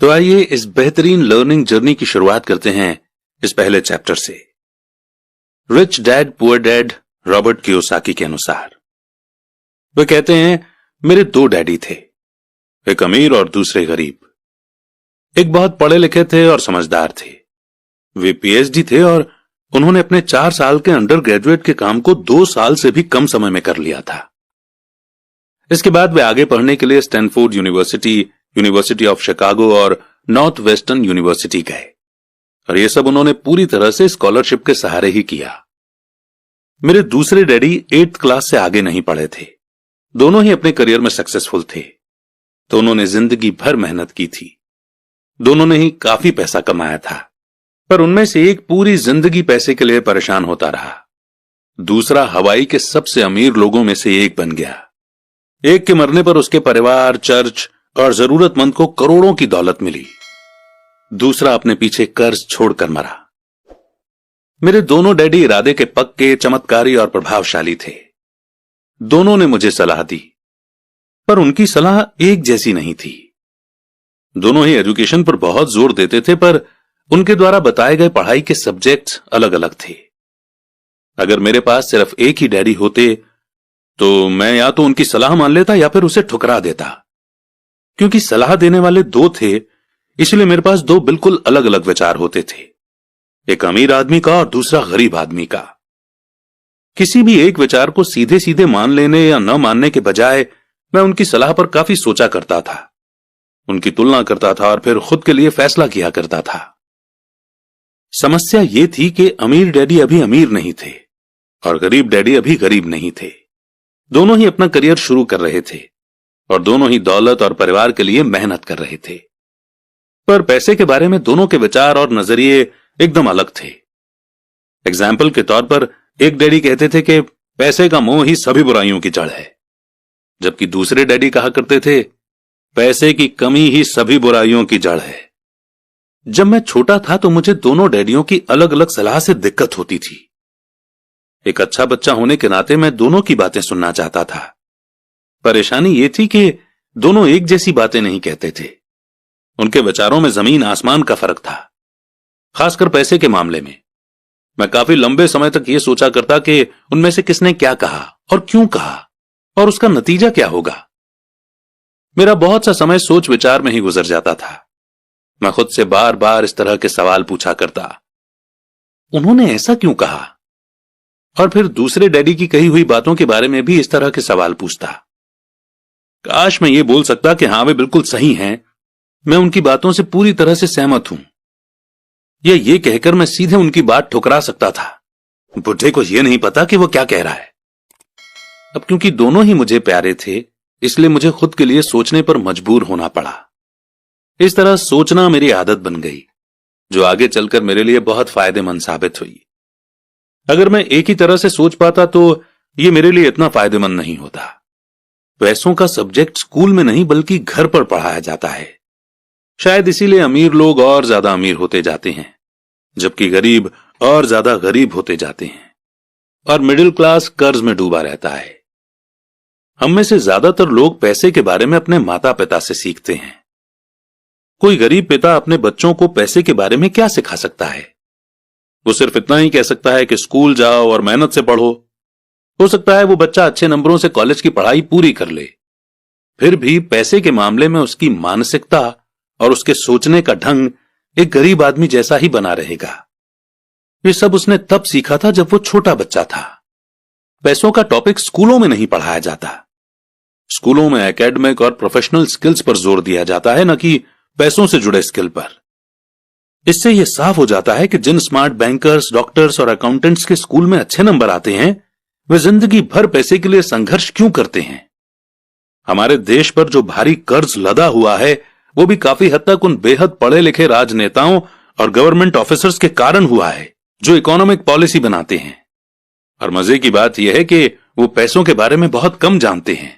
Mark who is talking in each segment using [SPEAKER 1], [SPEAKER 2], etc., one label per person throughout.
[SPEAKER 1] तो आइए इस बेहतरीन लर्निंग जर्नी की शुरुआत करते हैं इस पहले चैप्टर से। Rich dad poor dad Robert Kiyosaki के अनुसार वे कहते हैं, मेरे दो डैडी थे, एक अमीर और दूसरे गरीब। एक बहुत पढ़े लिखे थे और समझदार थे। वे पीएचडी थे और उन्होंने अपने 4 साल के अंडर ग्रेजुएट के काम को 2 साल से भी कम समय में कर लिया था। इसके बाद वे आगे पढ़ने के लिए Stanford university, university of Chicago और नॉर्थ वेस्टर्न यूनिवर्सिटी गए और यह सब उन्होंने पूरी तरह से स्कॉलरशिप के सहारे ही किया। मेरे दूसरे डैडी 8th क्लास से आगे नहीं पढ़े थे। दोनों ही अपने करियर में सक्सेसफुल थे, तो उन्होंने जिंदगी भर मेहनत की थी। दोनों ने ही काफी पैसा कमाया था, पर उनमें से एक पूरी जिंदगी पैसे के लिए परेशान होता रहा। दूसरा हवाई के सबसे अमीर लोगों में से एक बन गया। एक के मरने पर उसके परिवार, चर्च और जरूरतमंद को करोड़ों की दौलत मिली। दूसरा अपने पीछे कर्ज छोड़कर मरा। मेरे दोनों डैडी इरादे के पक्के, चमत्कारी और प्रभावशाली थे। दोनों ने मुझे सलाह दी, पर उनकी सलाह एक जैसी नहीं थी। दोनों ही एजुकेशन पर बहुत जोर देते थे, पर उनके द्वारा बताए गए पढ़ाई के सब्जेक्ट्स अलग अलग थे। अगर मेरे पास सिर्फ एक ही डैडी होते तो मैं या तो उनकी सलाह मान लेता या फिर उसे ठुकरा देता। क्योंकि सलाह देने वाले 2 थे, इसलिए मेरे पास 2 बिल्कुल अलग अलग विचार होते थे, एक अमीर आदमी का और दूसरा गरीब आदमी का। किसी भी एक विचार को सीधे सीधे मान लेने या न मानने के बजाय मैं उनकी सलाह पर काफी सोचा करता था, उनकी तुलना करता था और फिर खुद के लिए फैसला किया करता था। समस्या यह थी कि अमीर डैडी अभी अमीर नहीं थे और गरीब डैडी अभी गरीब नहीं थे। दोनों ही अपना करियर शुरू कर रहे थे और दोनों ही दौलत और परिवार के लिए मेहनत कर रहे थे, पर पैसे के बारे में दोनों के विचार और नजरिए एकदम अलग थे। एग्जाम्पल के तौर पर एक डैडी कहते थे कि पैसे का मोह ही सभी बुराइयों की जड़ है, जबकि दूसरे डैडी कहा करते थे पैसे की कमी ही सभी बुराइयों की जड़ है। जब मैं छोटा था तो मुझे दोनों डैडियों की अलग अलग सलाह से दिक्कत होती थी। एक अच्छा बच्चा होने के नाते मैं दोनों की बातें सुनना चाहता था। परेशानी यह थी कि दोनों एक जैसी बातें नहीं कहते थे। उनके विचारों में जमीन आसमान का फर्क था, खासकर पैसे के मामले में। मैं काफी लंबे समय तक यह सोचा करता कि उनमें से किसने क्या कहा और क्यों कहा और उसका नतीजा क्या होगा। मेरा बहुत सा समय सोच विचार में ही गुजर जाता था। मैं खुद से बार बार इस तरह के सवाल पूछा करता, उन्होंने ऐसा क्यों कहा? और फिर दूसरे डैडी की कही हुई बातों के बारे में भी इस तरह के सवाल पूछता। काश मैं ये बोल सकता कि हां वे बिल्कुल सही हैं, मैं उनकी बातों से पूरी तरह से सहमत हूं, या ये कहकर मैं सीधे उनकी बात ठुकरा सकता था, बुढ़े को यह नहीं पता कि वो क्या कह रहा है। अब क्योंकि दोनों ही मुझे प्यारे थे, इसलिए मुझे खुद के लिए सोचने पर मजबूर होना पड़ा। इस तरह सोचना मेरी आदत बन गई, जो आगे चलकर मेरे लिए बहुत फायदेमंद साबित हुई। अगर मैं एक ही तरह से सोच पाता तो यह मेरे लिए इतना फायदेमंद नहीं होता। पैसों का सब्जेक्ट स्कूल में नहीं बल्कि घर पर पढ़ाया जाता है। शायद इसीलिए अमीर लोग और ज्यादा अमीर होते जाते हैं, जबकि गरीब और ज्यादा गरीब होते जाते हैं, और मिडिल क्लास कर्ज में डूबा रहता है। हम में से ज्यादातर लोग पैसे के बारे में अपने माता पिता से सीखते हैं। कोई गरीब पिता अपने बच्चों को पैसे के बारे में क्या सिखा सकता है? वो सिर्फ इतना ही कह सकता है कि स्कूल जाओ और मेहनत से पढ़ो। हो सकता है वो बच्चा अच्छे नंबरों से कॉलेज की पढ़ाई पूरी कर ले, फिर भी पैसे के मामले में उसकी मानसिकता और उसके सोचने का ढंग एक गरीब आदमी जैसा ही बना रहेगा। ये सब उसने तब सीखा था जब वो छोटा बच्चा था। पैसों का टॉपिक स्कूलों में नहीं पढ़ाया जाता। स्कूलों में एकेडमिक और प्रोफेशनल स्किल्स पर जोर दिया जाता है, न कि पैसों से जुड़े स्किल पर। इससे यह साफ हो जाता है कि जिन स्मार्ट बैंकर्स, डॉक्टर्स और अकाउंटेंट्स के स्कूल में अच्छे नंबर आते हैं, वे जिंदगी भर पैसे के लिए संघर्ष क्यों करते हैं। हमारे देश पर जो भारी कर्ज लदा हुआ है, वो भी काफी हद तक उन बेहद पढ़े लिखे राजनेताओं और गवर्नमेंट ऑफिसर्स के कारण हुआ है, जो इकोनॉमिक पॉलिसी बनाते हैं। और मजे की बात यह है कि वो पैसों के बारे में बहुत कम जानते हैं।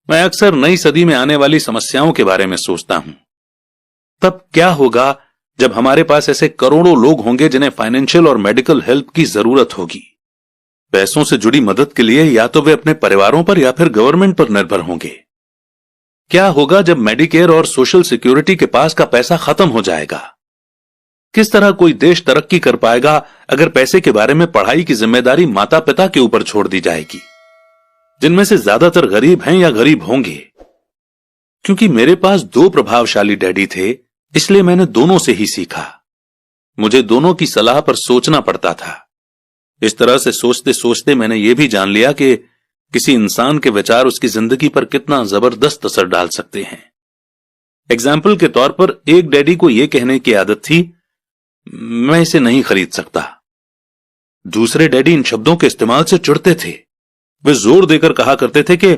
[SPEAKER 1] मैं अक्सर नई सदी में आने वाली समस्याओं के बारे में सोचता हूं। तब क्या होगा जब हमारे पास ऐसे करोड़ों लोग होंगे जिन्हें फाइनेंशियल और मेडिकल हेल्प की जरूरत होगी। पैसों से जुड़ी मदद के लिए या तो वे अपने परिवारों पर या फिर गवर्नमेंट पर निर्भर होंगे। क्या होगा जब मेडिकेयर और सोशल सिक्योरिटी के पास का पैसा खत्म हो जाएगा? किस तरह कोई देश तरक्की कर पाएगा अगर पैसे के बारे में पढ़ाई की जिम्मेदारी माता पिता के ऊपर छोड़ दी जाएगी, जिनमें से ज्यादातर गरीब हैं या गरीब होंगे? क्योंकि मेरे पास 2 प्रभावशाली डैडी थे, इसलिए मैंने दोनों से ही सीखा। मुझे दोनों की सलाह पर सोचना पड़ता था। इस तरह से सोचते सोचते मैंने यह भी जान लिया कि किसी इंसान के विचार उसकी जिंदगी पर कितना जबरदस्त असर डाल सकते हैं। एग्जाम्पल के तौर पर एक डैडी को यह कहने की आदत थी, मैं इसे नहीं खरीद सकता। दूसरे डैडी इन शब्दों के इस्तेमाल से चिढ़ते थे। वे जोर देकर कहा करते थे कि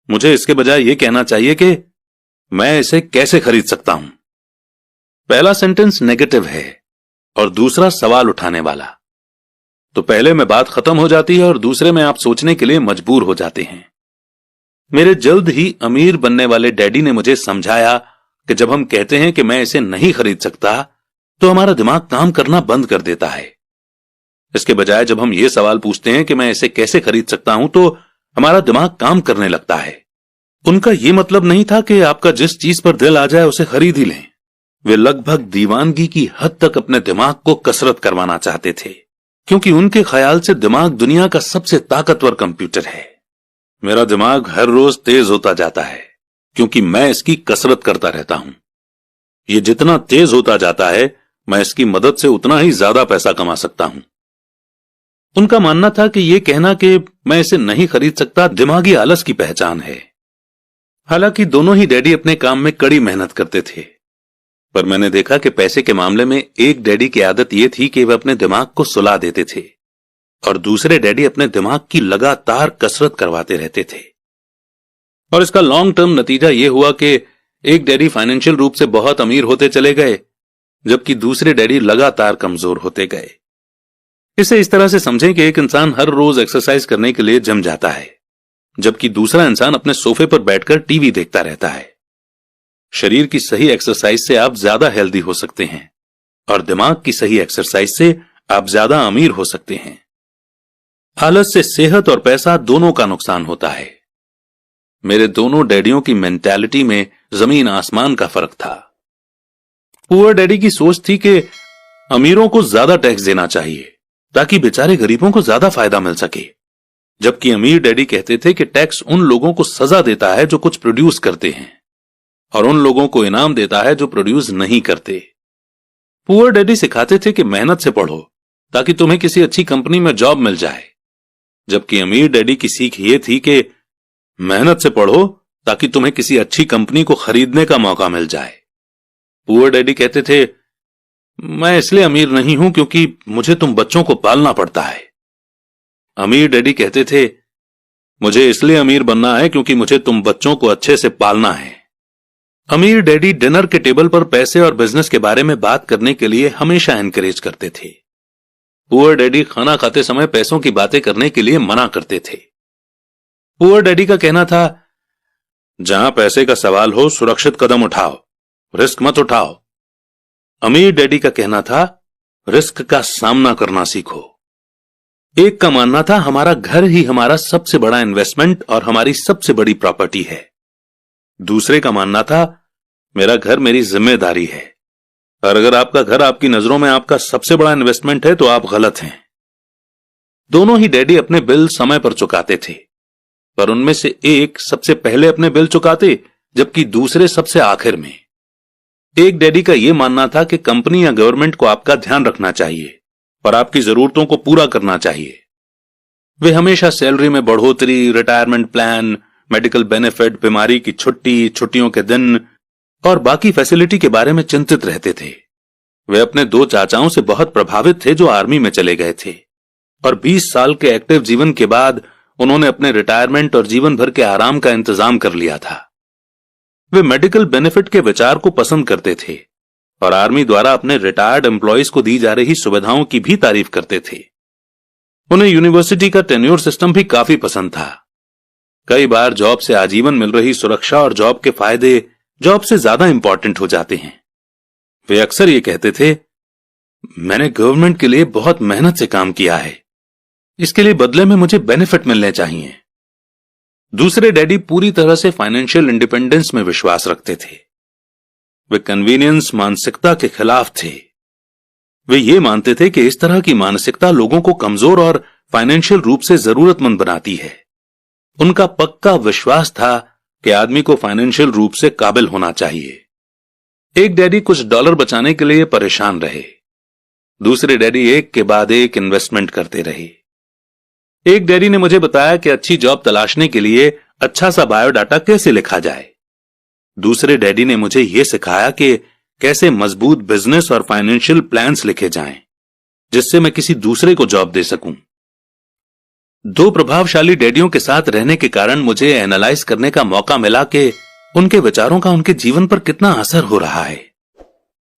[SPEAKER 1] मुझे इसके बजाय यह कहना चाहिए कि मैं इसे कैसे खरीद सकता हूं। पहला सेंटेंस नेगेटिव है और दूसरा सवाल उठाने वाला, तो पहले में बात खत्म हो जाती है और दूसरे में आप सोचने के लिए मजबूर हो जाते हैं। मेरे जल्द ही अमीर बनने वाले डैडी ने मुझे समझाया कि जब हम कहते हैं कि मैं इसे नहीं खरीद सकता, तो हमारा दिमाग काम करना बंद कर देता है। इसके बजाय जब हम ये सवाल पूछते हैं कि मैं इसे कैसे खरीद सकता हूं, तो हमारा दिमाग काम करने लगता है। उनका यह मतलब नहीं था कि आपका जिस चीज पर दिल आ जाए उसे खरीद ही लें। वे लगभग दीवानगी की हद तक अपने दिमाग को कसरत करवाना चाहते थे, क्योंकि उनके ख्याल से दिमाग दुनिया का सबसे ताकतवर कंप्यूटर है। मेरा दिमाग हर रोज तेज होता जाता है क्योंकि मैं इसकी कसरत करता रहता हूं। यह जितना तेज होता जाता है, मैं इसकी मदद से उतना ही ज्यादा पैसा कमा सकता हूं। उनका मानना था कि यह कहना कि मैं इसे नहीं खरीद सकता दिमागी आलस की पहचान है। हालांकि दोनों ही डैडी अपने काम में कड़ी मेहनत करते थे, पर मैंने देखा कि पैसे के मामले में एक डैडी की आदत यह थी कि वे अपने दिमाग को सुला देते थे और दूसरे डैडी अपने दिमाग की लगातार कसरत करवाते रहते थे। और इसका लॉन्ग टर्म नतीजा यह हुआ कि एक डैडी फाइनेंशियल रूप से बहुत अमीर होते चले गए, जबकि दूसरे डैडी लगातार कमजोर होते गए। इसे इस तरह से समझें कि एक इंसान हर रोज एक्सरसाइज करने के लिए जिम जाता है, जबकि दूसरा इंसान अपने सोफे पर बैठकर टीवी देखता रहता है। शरीर की सही एक्सरसाइज से आप ज्यादा हेल्दी हो सकते हैं और दिमाग की सही एक्सरसाइज से आप ज्यादा अमीर हो सकते हैं। आलस से सेहत और पैसा दोनों का नुकसान होता है। मेरे दोनों डैडियों की मेंटालिटी में जमीन आसमान का फर्क था। पुअर डैडी की सोच थी कि अमीरों को ज्यादा टैक्स देना चाहिए ताकि बेचारे गरीबों को ज्यादा फायदा मिल सके, जबकि अमीर डैडी कहते थे कि टैक्स उन लोगों को सजा देता है जो कुछ प्रोड्यूस करते हैं और उन लोगों को इनाम देता है जो प्रोड्यूस नहीं करते। पुअर डैडी सिखाते थे कि मेहनत से पढ़ो ताकि तुम्हें किसी अच्छी कंपनी में जॉब मिल जाए, जबकि अमीर डैडी की सीख ये थी कि मेहनत से पढ़ो ताकि तुम्हें किसी अच्छी कंपनी को खरीदने का मौका मिल जाए। पुअर डैडी कहते थे, मैं इसलिए अमीर नहीं हूं क्योंकि मुझे तुम बच्चों को पालना पड़ता है। अमीर डैडी कहते थे, मुझे इसलिए अमीर बनना है क्योंकि मुझे तुम बच्चों को अच्छे से पालना है। अमीर डैडी डिनर के टेबल पर पैसे और बिजनेस के बारे में बात करने के लिए हमेशा एनकरेज करते थे। पुअर डैडी खाना खाते समय पैसों की बातें करने के लिए मना करते थे। पुअर डैडी का कहना था, जहां पैसे का सवाल हो सुरक्षित कदम उठाओ, रिस्क मत उठाओ। अमीर डैडी का कहना था, रिस्क का सामना करना सीखो। एक का मानना था, हमारा घर ही हमारा सबसे बड़ा इन्वेस्टमेंट और हमारी सबसे बड़ी प्रॉपर्टी है। दूसरे का मानना था, मेरा घर मेरी जिम्मेदारी है, और अगर आपका घर आपकी नजरों में आपका सबसे बड़ा इन्वेस्टमेंट है तो आप गलत हैं। दोनों ही डैडी अपने बिल समय पर चुकाते थे, पर उनमें से एक सबसे पहले अपने बिल चुकाते जबकि दूसरे सबसे आखिर में। एक डैडी का यह मानना था कि कंपनी या गवर्नमेंट को आपका ध्यान रखना चाहिए और आपकी जरूरतों को पूरा करना चाहिए। वे हमेशा सैलरी में बढ़ोतरी, रिटायरमेंट प्लान, मेडिकल बेनिफिट, बीमारी की छुट्टी, छुट्टियों के दिन और बाकी फैसिलिटी के बारे में चिंतित रहते थे। वे अपने 2 चाचाओं से बहुत प्रभावित थे जो आर्मी में चले गए थे, और 20 साल के एक्टिव जीवन के बाद उन्होंने अपने रिटायरमेंट और जीवन भर के आराम का इंतजाम कर लिया था। वे मेडिकल बेनिफिट के विचार को पसंद करते थे और आर्मी द्वारा अपने रिटायर्ड एम्प्लॉयज को दी जा रही सुविधाओं की भी तारीफ करते थे। उन्हें यूनिवर्सिटी का टेन्योर सिस्टम भी काफी पसंद था। कई बार जॉब से आजीवन मिल रही सुरक्षा और जॉब के फायदे जॉब से ज्यादा इंपॉर्टेंट हो जाते हैं। वे अक्सर ये कहते थे, मैंने गवर्नमेंट के लिए बहुत मेहनत से काम किया है, इसके लिए बदले में मुझे बेनिफिट मिलने चाहिए। दूसरे डैडी पूरी तरह से फाइनेंशियल इंडिपेंडेंस में विश्वास रखते थे। वे कन्वीनियंस मानसिकता के खिलाफ थे। वे ये मानते थे कि इस तरह की मानसिकता लोगों को कमजोर और फाइनेंशियल रूप से जरूरतमंद बनाती है। उनका पक्का विश्वास था कि आदमी को फाइनेंशियल रूप से काबिल होना चाहिए। एक डैडी कुछ डॉलर बचाने के लिए परेशान रहे। दूसरे डैडी एक के बाद एक इन्वेस्टमेंट करते रहे। एक डैडी ने मुझे बताया कि अच्छी जॉब तलाशने के लिए अच्छा सा बायोडाटा कैसे लिखा जाए। दूसरे डैडी ने मुझे यह सिखाया कि कैसे मजबूत बिजनेस और फाइनेंशियल प्लान्स लिखे जाएं, जिससे मैं किसी दूसरे को जॉब दे सकूं। दो प्रभावशाली डैडियों के साथ रहने के कारण मुझे एनालाइज करने का मौका मिला कि उनके विचारों का उनके जीवन पर कितना असर हो रहा है।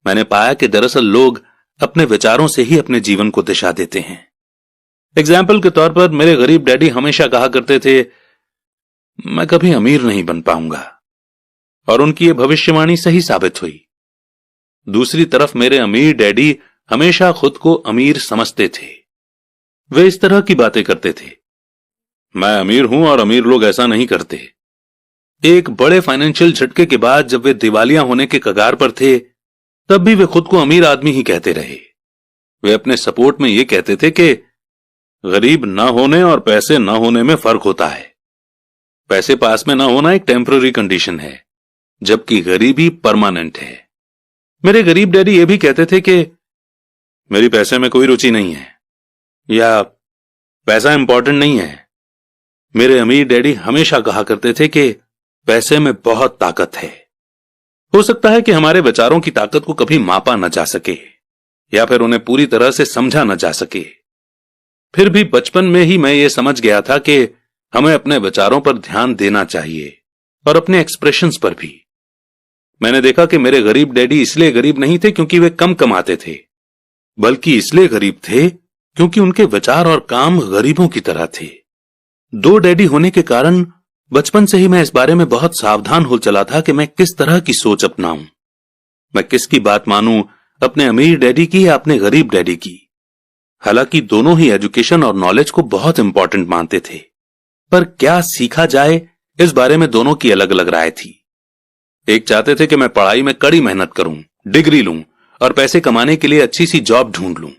[SPEAKER 1] मैंने पाया कि दरअसल लोग अपने विचारों से ही अपने जीवन को दिशा देते हैं। एग्जाम्पल के तौर पर मेरे गरीब डैडी हमेशा कहा करते थे, मैं कभी अमीर नहीं बन पाऊंगा, और उनकी यह भविष्यवाणी सही साबित हुई। दूसरी तरफ मेरे अमीर डैडी हमेशा खुद को अमीर समझते थे। वे इस तरह की बातें करते थे, मैं अमीर हूं और अमीर लोग ऐसा नहीं करते। एक बड़े फाइनेंशियल झटके के बाद जब वे दिवालिया होने के कगार पर थे, तब भी वे खुद को अमीर आदमी ही कहते रहे। वे अपने सपोर्ट में यह कहते थे कि गरीब ना होने और पैसे ना होने में फर्क होता है। पैसे पास में ना होना एक टेम्पररी कंडीशन है, जबकि गरीबी परमानेंट है। मेरे गरीब डैडी ये भी कहते थे कि मेरी पैसे में कोई रुचि नहीं है, या पैसा इंपॉर्टेंट नहीं है। मेरे अमीर डैडी हमेशा कहा करते थे कि पैसे में बहुत ताकत है। हो सकता है कि हमारे विचारों की ताकत को कभी मापा न जा सके, या फिर उन्हें पूरी तरह से समझा न जा सके। फिर भी बचपन में ही मैं ये समझ गया था कि हमें अपने विचारों पर ध्यान देना चाहिए, और अपने एक्सप्रेशंस पर भी। मैंने देखा कि मेरे गरीब डैडी इसलिए गरीब नहीं थे क्योंकि वे कम कमाते थे, बल्कि इसलिए गरीब थे क्योंकि उनके विचार और काम गरीबों की तरह थे। दो डैडी होने के कारण बचपन से ही मैं इस बारे में बहुत सावधान हो चला था कि मैं किस तरह की सोच अपनाऊं। मैं किसकी बात मानूं, अपने अमीर डैडी की या अपने गरीब डैडी की। हालांकि दोनों ही एजुकेशन और नॉलेज को बहुत इंपॉर्टेंट मानते थे, पर क्या सीखा जाए इस बारे में दोनों की अलग अलग राय थी। एक चाहते थे कि मैं पढ़ाई में कड़ी मेहनत करूं, डिग्री लूं और पैसे कमाने के लिए अच्छी सी जॉब ढूंढ लूं।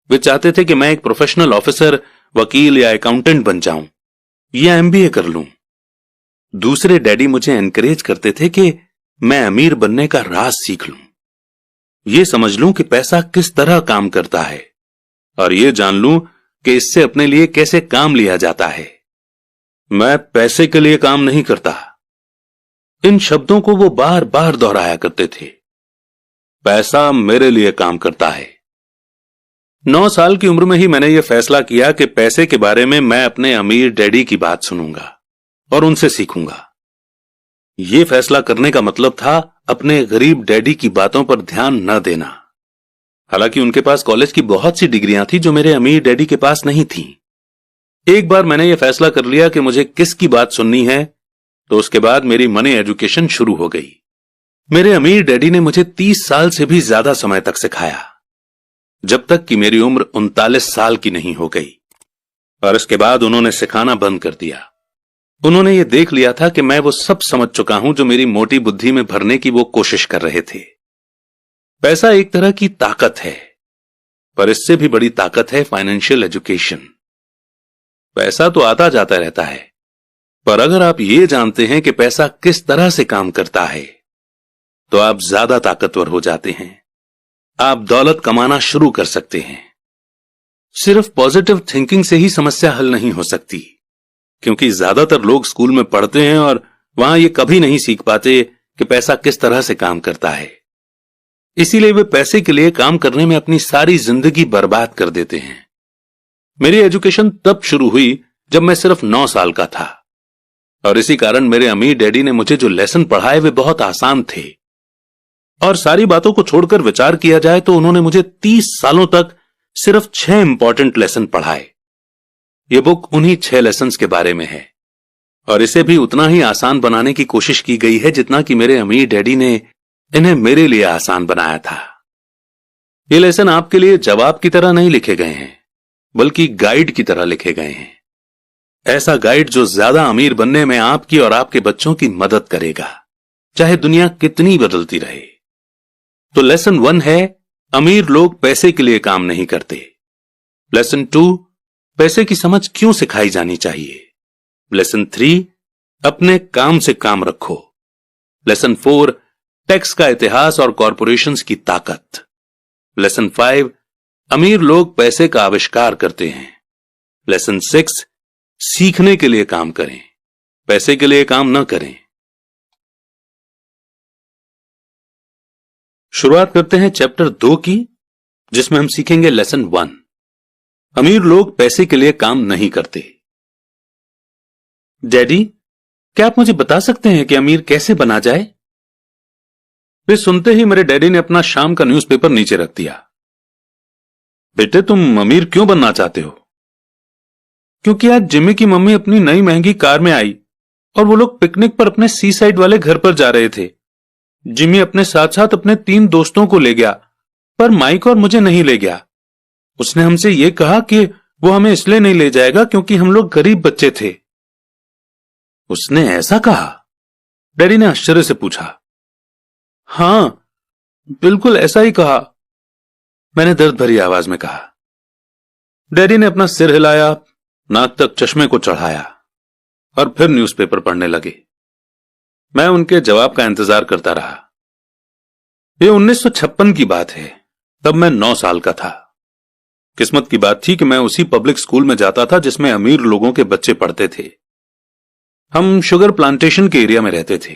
[SPEAKER 1] वे चाहते थे कि मैं एक प्रोफेशनल ऑफिसर, वकील या अकाउंटेंट बन जाऊं या एमबीए कर लूं। दूसरे डैडी मुझे एनकरेज करते थे कि मैं अमीर बनने का राज सीख लूं, यह समझ लूं कि पैसा किस तरह काम करता है, और यह जान लूं कि इससे अपने लिए कैसे काम लिया जाता है। मैं पैसे के लिए काम नहीं करता। इन शब्दों को वो बार बार दोहराया करते थे। पैसा मेरे लिए काम करता है। 9 साल की उम्र में ही मैंने यह फैसला किया कि पैसे के बारे में मैं अपने अमीर डैडी की बात सुनूंगा और उनसे सीखूंगा। यह फैसला करने का मतलब था अपने गरीब डैडी की बातों पर ध्यान न देना। हालांकि उनके पास कॉलेज की बहुत सी डिग्रियां थी जो मेरे अमीर डैडी के पास नहीं थी। एक बार मैंने यह फैसला कर लिया कि मुझे किसकी बात सुननी है, तो उसके बाद मेरी मनी एजुकेशन शुरू हो गई। मेरे अमीर डैडी ने मुझे 30 साल से भी ज्यादा समय तक सिखाया, जब तक कि मेरी उम्र 39 साल की नहीं हो गई, और इसके बाद उन्होंने सिखाना बंद कर दिया। उन्होंने ये देख लिया था कि मैं वो सब समझ चुका हूं जो मेरी मोटी बुद्धि में भरने की वो कोशिश कर रहे थे। पैसा एक तरह की ताकत है, पर इससे भी बड़ी ताकत है फाइनेंशियल एजुकेशन। पैसा तो आता जाता रहता है, पर अगर आप ये जानते हैं कि पैसा किस तरह से काम करता है, तो आप ज्यादा ताकतवर हो जाते हैं। आप दौलत कमाना शुरू कर सकते हैं। सिर्फ पॉजिटिव थिंकिंग से ही समस्या हल नहीं हो सकती, क्योंकि ज्यादातर लोग स्कूल में पढ़ते हैं और वहां ये कभी नहीं सीख पाते कि पैसा किस तरह से काम करता है। इसीलिए वे पैसे के लिए काम करने में अपनी सारी जिंदगी बर्बाद कर देते हैं। मेरी एजुकेशन तब शुरू हुई जब मैं सिर्फ 9 साल का था, और इसी कारण मेरे अमीर डैडी ने मुझे जो लेसन पढ़ाए वे बहुत आसान थे। और सारी बातों को छोड़कर विचार किया जाए तो उन्होंने मुझे 30 सालों तक सिर्फ 6 इंपॉर्टेंट लेसन पढ़ाए। यह बुक उन्हीं 6 लेसन्स के बारे में है, और इसे भी उतना ही आसान बनाने की कोशिश की गई है जितना कि मेरे अमीर डैडी ने इन्हें मेरे लिए आसान बनाया था। ये लेसन आपके लिए जवाब की तरह नहीं लिखे गए हैं, बल्कि गाइड की तरह लिखे गए हैं। ऐसा गाइड जो ज्यादा अमीर बनने में आपकी और आपके बच्चों की मदद करेगा, चाहे दुनिया कितनी बदलती रहे। तो लेसन 1 है, अमीर लोग पैसे के लिए काम नहीं करते। लेसन 2, पैसे की समझ क्यों सिखाई जानी चाहिए। लेसन 3, अपने काम से काम रखो। लेसन 4, टैक्स का इतिहास और कॉरपोरेशंस की ताकत। लेसन 5, अमीर लोग पैसे का आविष्कार करते हैं। लेसन 6, सीखने के लिए काम करें, पैसे के लिए काम न करें। शुरुआत करते हैं चैप्टर 2 की, जिसमें हम सीखेंगे लेसन 1, अमीर लोग पैसे के लिए काम नहीं करते। डैडी, क्या आप मुझे बता सकते हैं कि अमीर कैसे बना जाए? वे सुनते ही मेरे डैडी ने अपना शाम का न्यूज़पेपर नीचे रख दिया। बेटे, तुम अमीर क्यों बनना चाहते हो? क्योंकि आज जिमी की मम्मी अपनी नई महंगी कार में आई और वो लोग पिकनिक पर अपने सी साइड वाले घर पर जा रहे थे। जिमी अपने साथ साथ अपने 3 दोस्तों को ले गया, पर माइक और मुझे नहीं ले गया। उसने हमसे ये कहा कि वो हमें इसलिए नहीं ले जाएगा क्योंकि हम लोग गरीब बच्चे थे। उसने ऐसा कहा? डैडी ने आश्चर्य से पूछा। हां, बिल्कुल ऐसा ही कहा, मैंने दर्द भरी आवाज में कहा। डैडी ने अपना सिर हिलाया, नाक तक चश्मे को चढ़ाया और फिर न्यूज़पेपर पढ़ने लगे। मैं उनके जवाब का इंतजार करता रहा। यह 1956 की बात है, तब मैं 9 साल का था। किस्मत की बात थी कि मैं उसी पब्लिक स्कूल में जाता था जिसमें अमीर लोगों के बच्चे पढ़ते थे। हम शुगर प्लांटेशन के एरिया में रहते थे।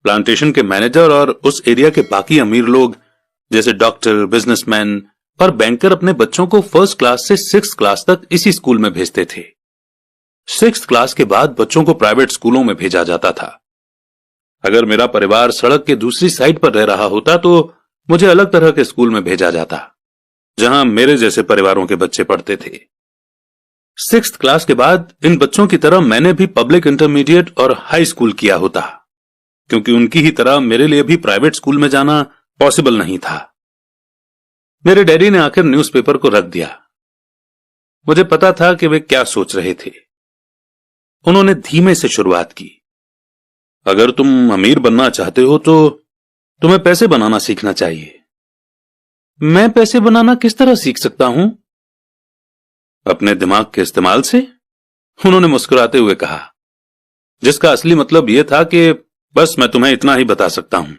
[SPEAKER 1] प्लांटेशन के मैनेजर और उस एरिया के बाकी अमीर लोग जैसे डॉक्टर, बिजनेसमैन और बैंकर अपने बच्चों को 1st क्लास से 6th क्लास तक इसी स्कूल में भेजते थे। 6th क्लास के बाद बच्चों को प्राइवेट स्कूलों में भेजा जाता था। अगर मेरा परिवार सड़क के दूसरी साइड पर रह रहा होता तो मुझे अलग तरह के स्कूल में भेजा जाता, जहां मेरे जैसे परिवारों के बच्चे पढ़ते थे। 6th क्लास के बाद इन बच्चों की तरह मैंने भी पब्लिक इंटरमीडिएट और हाई स्कूल किया होता, क्योंकि उनकी ही तरह मेरे लिए भी प्राइवेट स्कूल में जाना पॉसिबल नहीं था। मेरे डैडी ने आकर न्यूज़पेपर को रख दिया। मुझे पता था कि वे क्या सोच रहे थे। उन्होंने धीमे से शुरुआत की। अगर तुम अमीर बनना चाहते हो तो तुम्हें पैसे बनाना सीखना चाहिए। मैं पैसे बनाना किस तरह सीख सकता हूं? अपने दिमाग के इस्तेमाल से, उन्होंने मुस्कुराते हुए कहा, जिसका असली मतलब यह था कि बस मैं तुम्हें इतना ही बता सकता हूं,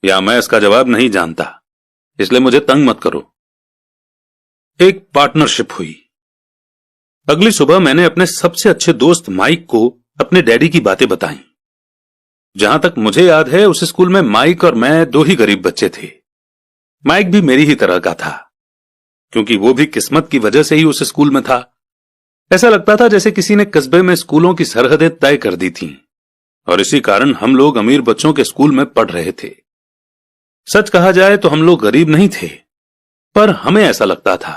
[SPEAKER 1] या मैं इसका जवाब नहीं जानता, इसलिए मुझे तंग मत करो। एक पार्टनरशिप हुई। अगली सुबह मैंने अपने सबसे अच्छे दोस्त माइक को अपने डैडी की बातें बताई। जहां तक मुझे याद है, उस स्कूल में माइक और मैं 2 ही गरीब बच्चे थे। माइक भी मेरी ही तरह का था, क्योंकि वो भी किस्मत की वजह से ही उस स्कूल में था। ऐसा लगता था जैसे किसी ने कस्बे में स्कूलों की सरहदें तय कर दी थीं, और इसी कारण हम लोग अमीर बच्चों के स्कूल में पढ़ रहे थे। सच कहा जाए तो हम लोग गरीब नहीं थे, पर हमें ऐसा लगता था,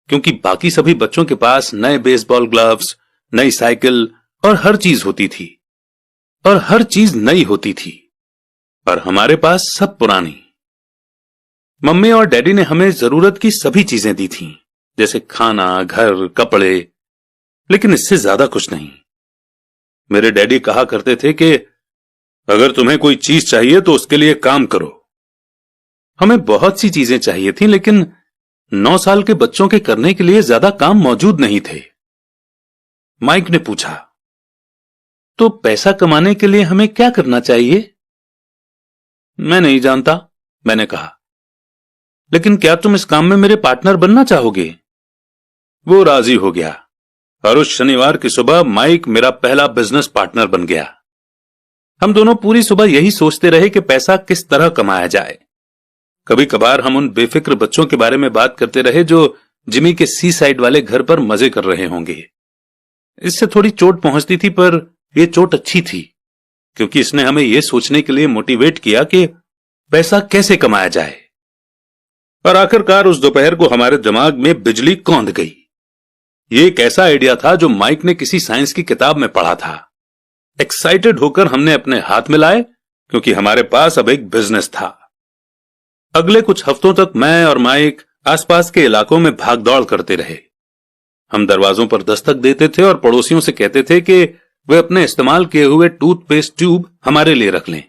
[SPEAKER 1] क्योंकि बाकी सभी बच्चों के पास नए बेसबॉल ग्लव्स, नई साइकिल और हर चीज होती थी, और हर चीज नई होती थी, पर हमारे पास सब पुरानी। मम्मी और डैडी ने हमें जरूरत की सभी चीजें दी थीं, जैसे खाना, घर, कपड़े, लेकिन इससे ज्यादा कुछ नहीं। मेरे डैडी कहा करते थे कि अगर तुम्हें कोई चीज चाहिए तो उसके लिए काम करो। हमें बहुत सी चीजें चाहिए थीं, लेकिन 9 साल के बच्चों के करने के लिए ज्यादा काम मौजूद नहीं थे। माइक ने पूछा, तो पैसा कमाने के लिए हमें क्या करना चाहिए? मैं नहीं जानता, मैंने कहा, लेकिन क्या तुम इस काम में मेरे पार्टनर बनना चाहोगे? वो राजी हो गया, और उस शनिवार की सुबह माइक मेरा पहला बिजनेस पार्टनर बन गया। हम दोनों पूरी सुबह यही सोचते रहे कि पैसा किस तरह कमाया जाए। कभी कभार हम उन बेफिक्र बच्चों के बारे में बात करते रहे जो जिमी के सी साइड वाले घर पर मजे कर रहे होंगे। इससे थोड़ी चोट पहुंचती थी, पर यह चोट अच्छी थी, क्योंकि इसने हमें यह सोचने के लिए मोटिवेट किया कि पैसा कैसे कमाया जाए। और आखिरकार उस दोपहर को हमारे दिमाग में बिजली कौंध गई। यह एक ऐसा आइडिया था जो माइक ने किसी साइंस की किताब में पढ़ा था। एक्साइटेड होकर हमने अपने हाथ मिलाए, क्योंकि हमारे पास अब एक बिजनेस था। अगले कुछ हफ्तों तक मैं और माइक आसपास के इलाकों में भागदौड़ करते रहे। हम दरवाजों पर दस्तक देते थे और पड़ोसियों से कहते थे कि वे अपने इस्तेमाल किए हुए टूथपेस्ट ट्यूब हमारे लिए रख लें।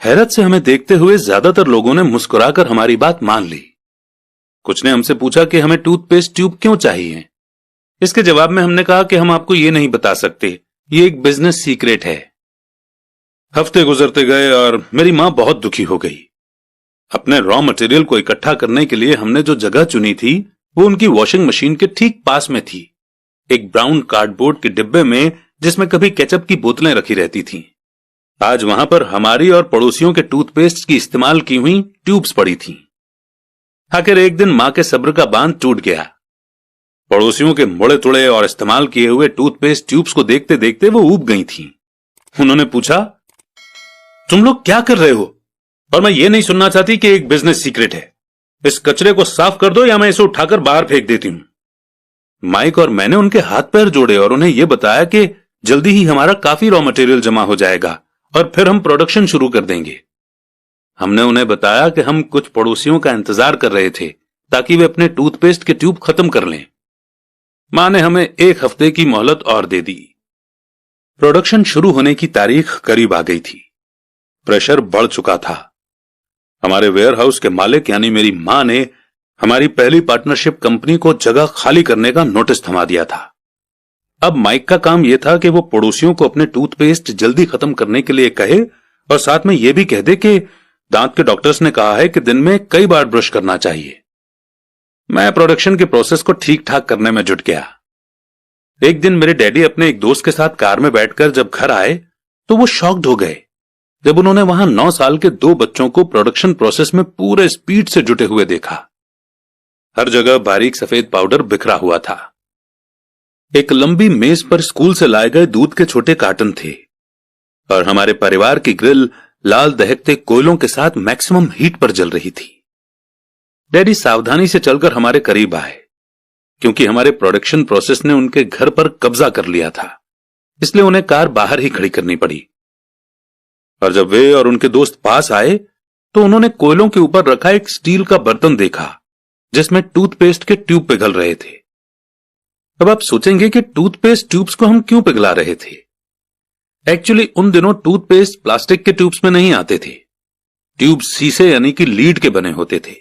[SPEAKER 1] हैरत से हमें देखते हुए ज्यादातर लोगों ने मुस्कुराकर हमारी बात मान ली। कुछ ने हमसे पूछा कि हमें टूथपेस्ट ट्यूब क्यों चाहिए। इसके जवाब में हमने कहा कि हम आपको ये नहीं बता सकते, ये एक बिजनेस सीक्रेट है। हफ्ते गुजरते गए और मेरी मां बहुत दुखी हो गई। अपने रॉ मटेरियल को इकट्ठा करने के लिए हमने जो जगह चुनी थी वो उनकी वॉशिंग मशीन के ठीक पास में थी, एक ब्राउन कार्डबोर्ड के डिब्बे में जिसमें कभी केचप की बोतलें रखी रहती थीं। आज वहां पर हमारी और पड़ोसियों के टूथपेस्ट की इस्तेमाल की हुई ट्यूब्स पड़ी थीं। आखिर एक दिन मां के सब्र का बांध टूट गया। पड़ोसियों के मुड़े तुड़े और इस्तेमाल किए हुए टूथपेस्ट ट्यूब्स को देखते देखते वो ऊब गई थीं। उन्होंने पूछा, तुम लोग क्या कर रहे हो? और मैं ये नहीं सुनना चाहती कि एक बिजनेस सीक्रेट है। इस कचरे को साफ कर दो या मैं इसे उठाकर बाहर फेंक देती हूं। माइक और मैंने उनके हाथ पैर जोड़े और उन्हें यह बताया कि जल्दी ही हमारा काफी रॉ मटेरियल जमा हो जाएगा और फिर हम प्रोडक्शन शुरू कर देंगे। हमने उन्हें बताया कि हम कुछ पड़ोसियों का इंतजार कर रहे थे ताकि वे अपने टूथपेस्ट के ट्यूब खत्म कर लें। मां ने हमें 1 हफ्ते की मोहलत और दे दी। प्रोडक्शन शुरू होने की तारीख करीब आ गई थी। प्रेशर बढ़ चुका था। हमारे वेयरहाउस के मालिक यानी मेरी मां ने हमारी पहली पार्टनरशिप कंपनी को जगह खाली करने का नोटिस थमा दिया था। अब माइक का काम यह था कि वो पड़ोसियों को अपने टूथपेस्ट जल्दी खत्म करने के लिए कहे और साथ में यह भी कह दे कि दांत के डॉक्टर्स ने कहा है कि दिन में कई बार ब्रश करना चाहिए। मैं प्रोडक्शन के प्रोसेस को ठीक ठाक करने में जुट गया। एक दिन मेरे डैडी अपने एक दोस्त के साथ कार में बैठकर जब घर आए तो वो शॉक्ड हो गए जब उन्होंने वहां 9 साल के 2 बच्चों को प्रोडक्शन प्रोसेस में पूरे स्पीड से जुटे हुए देखा। हर जगह बारीक सफेद पाउडर बिखरा हुआ था। एक लंबी मेज पर स्कूल से लाए गए दूध के छोटे कार्टन थे और हमारे परिवार की ग्रिल लाल दहकते कोयलों के साथ मैक्सिमम हीट पर जल रही थी। डैडी सावधानी से चलकर हमारे करीब आए क्योंकि हमारे प्रोडक्शन प्रोसेस ने उनके घर पर कब्जा कर लिया था, इसलिए उन्हें कार बाहर ही खड़ी करनी पड़ी। और जब वे और उनके दोस्त पास आए तो उन्होंने कोयलों के ऊपर रखा एक स्टील का बर्तन देखा जिसमें टूथपेस्ट के ट्यूब पिघल रहे थे। अब आप सोचेंगे कि टूथपेस्ट ट्यूब्स को हम क्यों पिघला रहे थे। एक्चुअली उन दिनों टूथपेस्ट प्लास्टिक के ट्यूब्स में नहीं आते थे। ट्यूब शीशे यानी कि लीड के बने होते थे।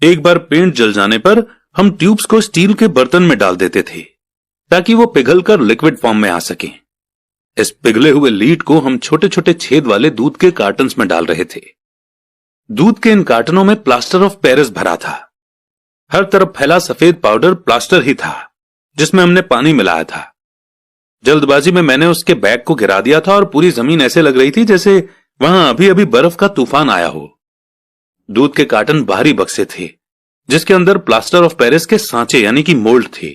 [SPEAKER 1] एक बार पेंट जल जाने पर हम ट्यूब्स को स्टील के बर्तन में डाल देते थे ताकि वो पिघलकर लिक्विड फॉर्म में आ सके। इस पिघले हुए लीड को हम छोटे छोटे छेद वाले दूध के कार्टन्स में डाल रहे थे। दूध के इन कार्टनों में प्लास्टर ऑफ पेरिस भरा था। हर तरफ फैला सफेद पाउडर प्लास्टर ही था जिसमें हमने पानी मिलाया था। जल्दबाजी में मैंने उसके बैग को गिरा दिया था और पूरी जमीन ऐसे लग रही थी जैसे वहां अभी अभी बर्फ का तूफान आया हो। दूध के कार्टन बाहरी बक्से थे जिसके अंदर प्लास्टर ऑफ पेरिस के सांचे यानी कि मोल्ड थे।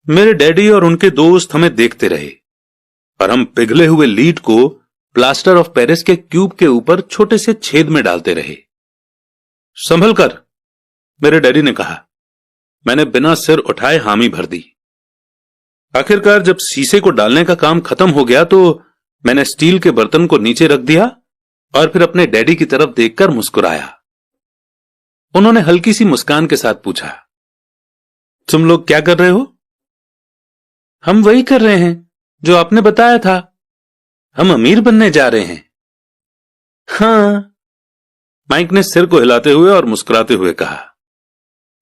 [SPEAKER 1] मेरे डैडी और उनके दोस्त हमें देखते रहे और हम पिघले हुए लीड को प्लास्टर ऑफ पेरिस के क्यूब के ऊपर छोटे से छेद में डालते रहे। संभल कर, मेरे डैडी ने कहा। मैंने बिना सिर उठाए हामी भर दी। आखिरकार जब शीशे को डालने का काम खत्म हो गया तो मैंने स्टील के बर्तन को नीचे रख दिया और फिर अपने डैडी की तरफ देखकर मुस्कुराया। उन्होंने हल्की सी मुस्कान के साथ पूछा, तुम लोग क्या कर रहे हो? हम वही कर रहे हैं जो आपने बताया था। हम अमीर बनने जा रहे हैं। हां, माइक ने सिर को हिलाते हुए और मुस्कुराते हुए कहा।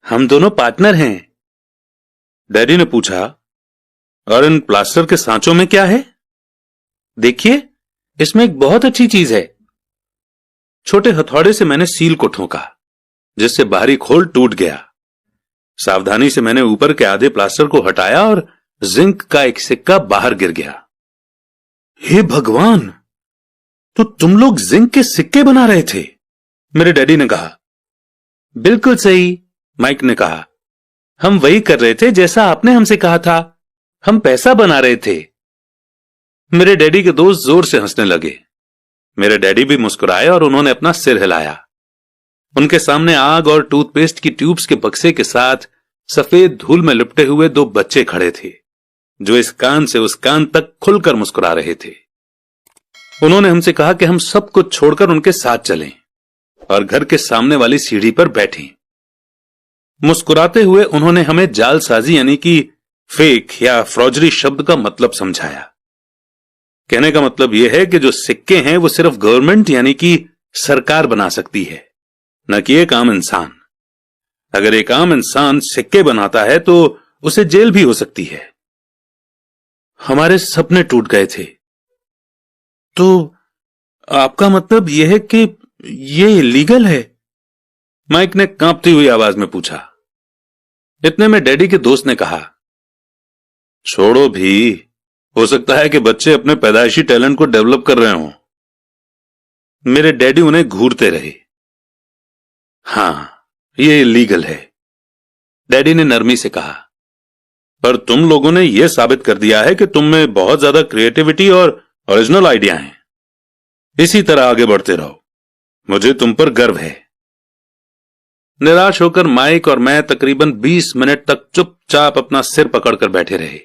[SPEAKER 1] हम दोनों पार्टनर हैं। डैडी ने पूछा, और इन प्लास्टर के सांचों में क्या है? देखिए, इसमें एक बहुत अच्छी चीज है। छोटे हथौड़े से मैंने सील को ठोका जिससे बाहरी खोल टूट गया। सावधानी से मैंने ऊपर के आधे प्लास्टर को हटाया और जिंक का एक सिक्का बाहर गिर गया। हे भगवान, तो तुम लोग जिंक के सिक्के बना रहे थे? मेरे डैडी ने कहा। बिल्कुल सही, माइक ने कहा। हम वही कर रहे थे जैसा आपने हमसे कहा था। हम पैसा बना रहे थे। मेरे डैडी के दोस्त जोर से हंसने लगे। मेरे डैडी भी मुस्कुराए और उन्होंने अपना सिर हिलाया। उनके सामने आग और टूथपेस्ट की ट्यूब्स के बक्से के साथ सफेद धूल में लिपटे हुए 2 बच्चे खड़े थे जो इस कान से उस कान तक खुलकर मुस्कुरा रहे थे। उन्होंने हमसे कहा कि हम सब कुछ छोड़कर उनके साथ चलें और घर के सामने वाली सीढ़ी पर बैठें। मुस्कुराते हुए उन्होंने हमें जालसाजी यानी कि फेक या फ्रॉजरी शब्द का मतलब समझाया। कहने का मतलब यह है कि जो सिक्के हैं वो सिर्फ गवर्नमेंट यानी कि सरकार बना सकती है, न कि एक आम इंसान। अगर एक आम इंसान सिक्के बनाता है तो उसे जेल भी हो सकती है। हमारे सपने टूट गए थे। तो आपका मतलब यह है कि यह इलीगल है? माइक ने कांपती हुई आवाज में पूछा। इतने में डैडी के दोस्त ने कहा, छोड़ो भी, हो सकता है कि बच्चे अपने पैदाइशी टैलेंट को डेवलप कर रहे हों। मेरे डैडी उन्हें घूरते रहे। हां, यह इलीगल है, डैडी ने नरमी से कहा, पर तुम लोगों ने यह साबित कर दिया है कि तुम में बहुत ज्यादा क्रिएटिविटी और ओरिजिनल आइडिया हैं। इसी तरह आगे बढ़ते रहो, मुझे तुम पर गर्व है। निराश होकर माइक और मैं तकरीबन 20 मिनट तक चुपचाप अपना सिर पकड़कर बैठे रहे।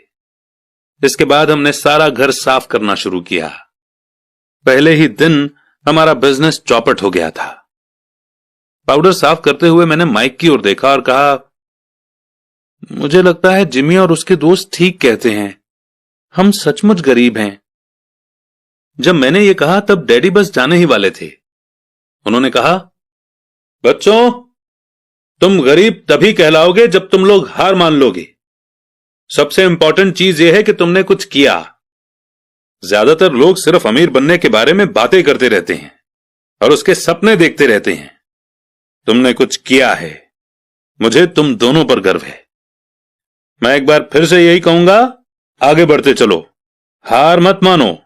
[SPEAKER 1] इसके बाद हमने सारा घर साफ करना शुरू किया। पहले ही दिन हमारा बिजनेस चौपट हो गया था। पाउडर साफ करते हुए मैंने माइक की ओर देखा और कहा, मुझे लगता है जिमी और उसके दोस्त ठीक कहते हैं, हम सचमुच गरीब हैं। जब मैंने ये कहा तब डैडी बस जाने ही वाले थे। उन्होंने कहा, बच्चों, तुम गरीब तभी कहलाओगे जब तुम लोग हार मान लोगे। सबसे इंपॉर्टेंट चीज यह है कि तुमने कुछ किया। ज्यादातर लोग सिर्फ अमीर बनने के बारे में बातें करते रहते हैं और उसके सपने देखते रहते हैं। तुमने कुछ किया है। मुझे तुम दोनों पर गर्व है। मैं एक बार फिर से यही कहूंगा, आगे बढ़ते चलो, हार मत मानो।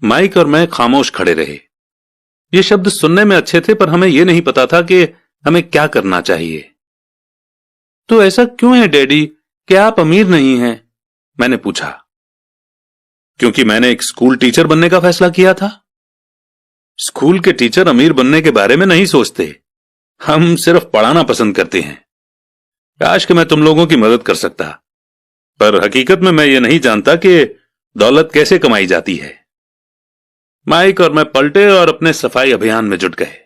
[SPEAKER 1] माइक और मैं खामोश खड़े रहे। ये शब्द सुनने में अच्छे थे, पर हमें यह नहीं पता था कि हमें क्या करना चाहिए। तो ऐसा क्यों है डैडी कि आप अमीर नहीं हैं? मैंने पूछा। क्योंकि मैंने एक स्कूल टीचर बनने का फैसला किया था। स्कूल के टीचर अमीर बनने के बारे में नहीं सोचते, हम सिर्फ पढ़ाना पसंद करते हैं। काश कि मैं तुम लोगों की मदद कर सकता, पर हकीकत में मैं ये नहीं जानता कि दौलत कैसे कमाई जाती है। माइक और मैं पलटे और अपने सफाई अभियान में जुट गए।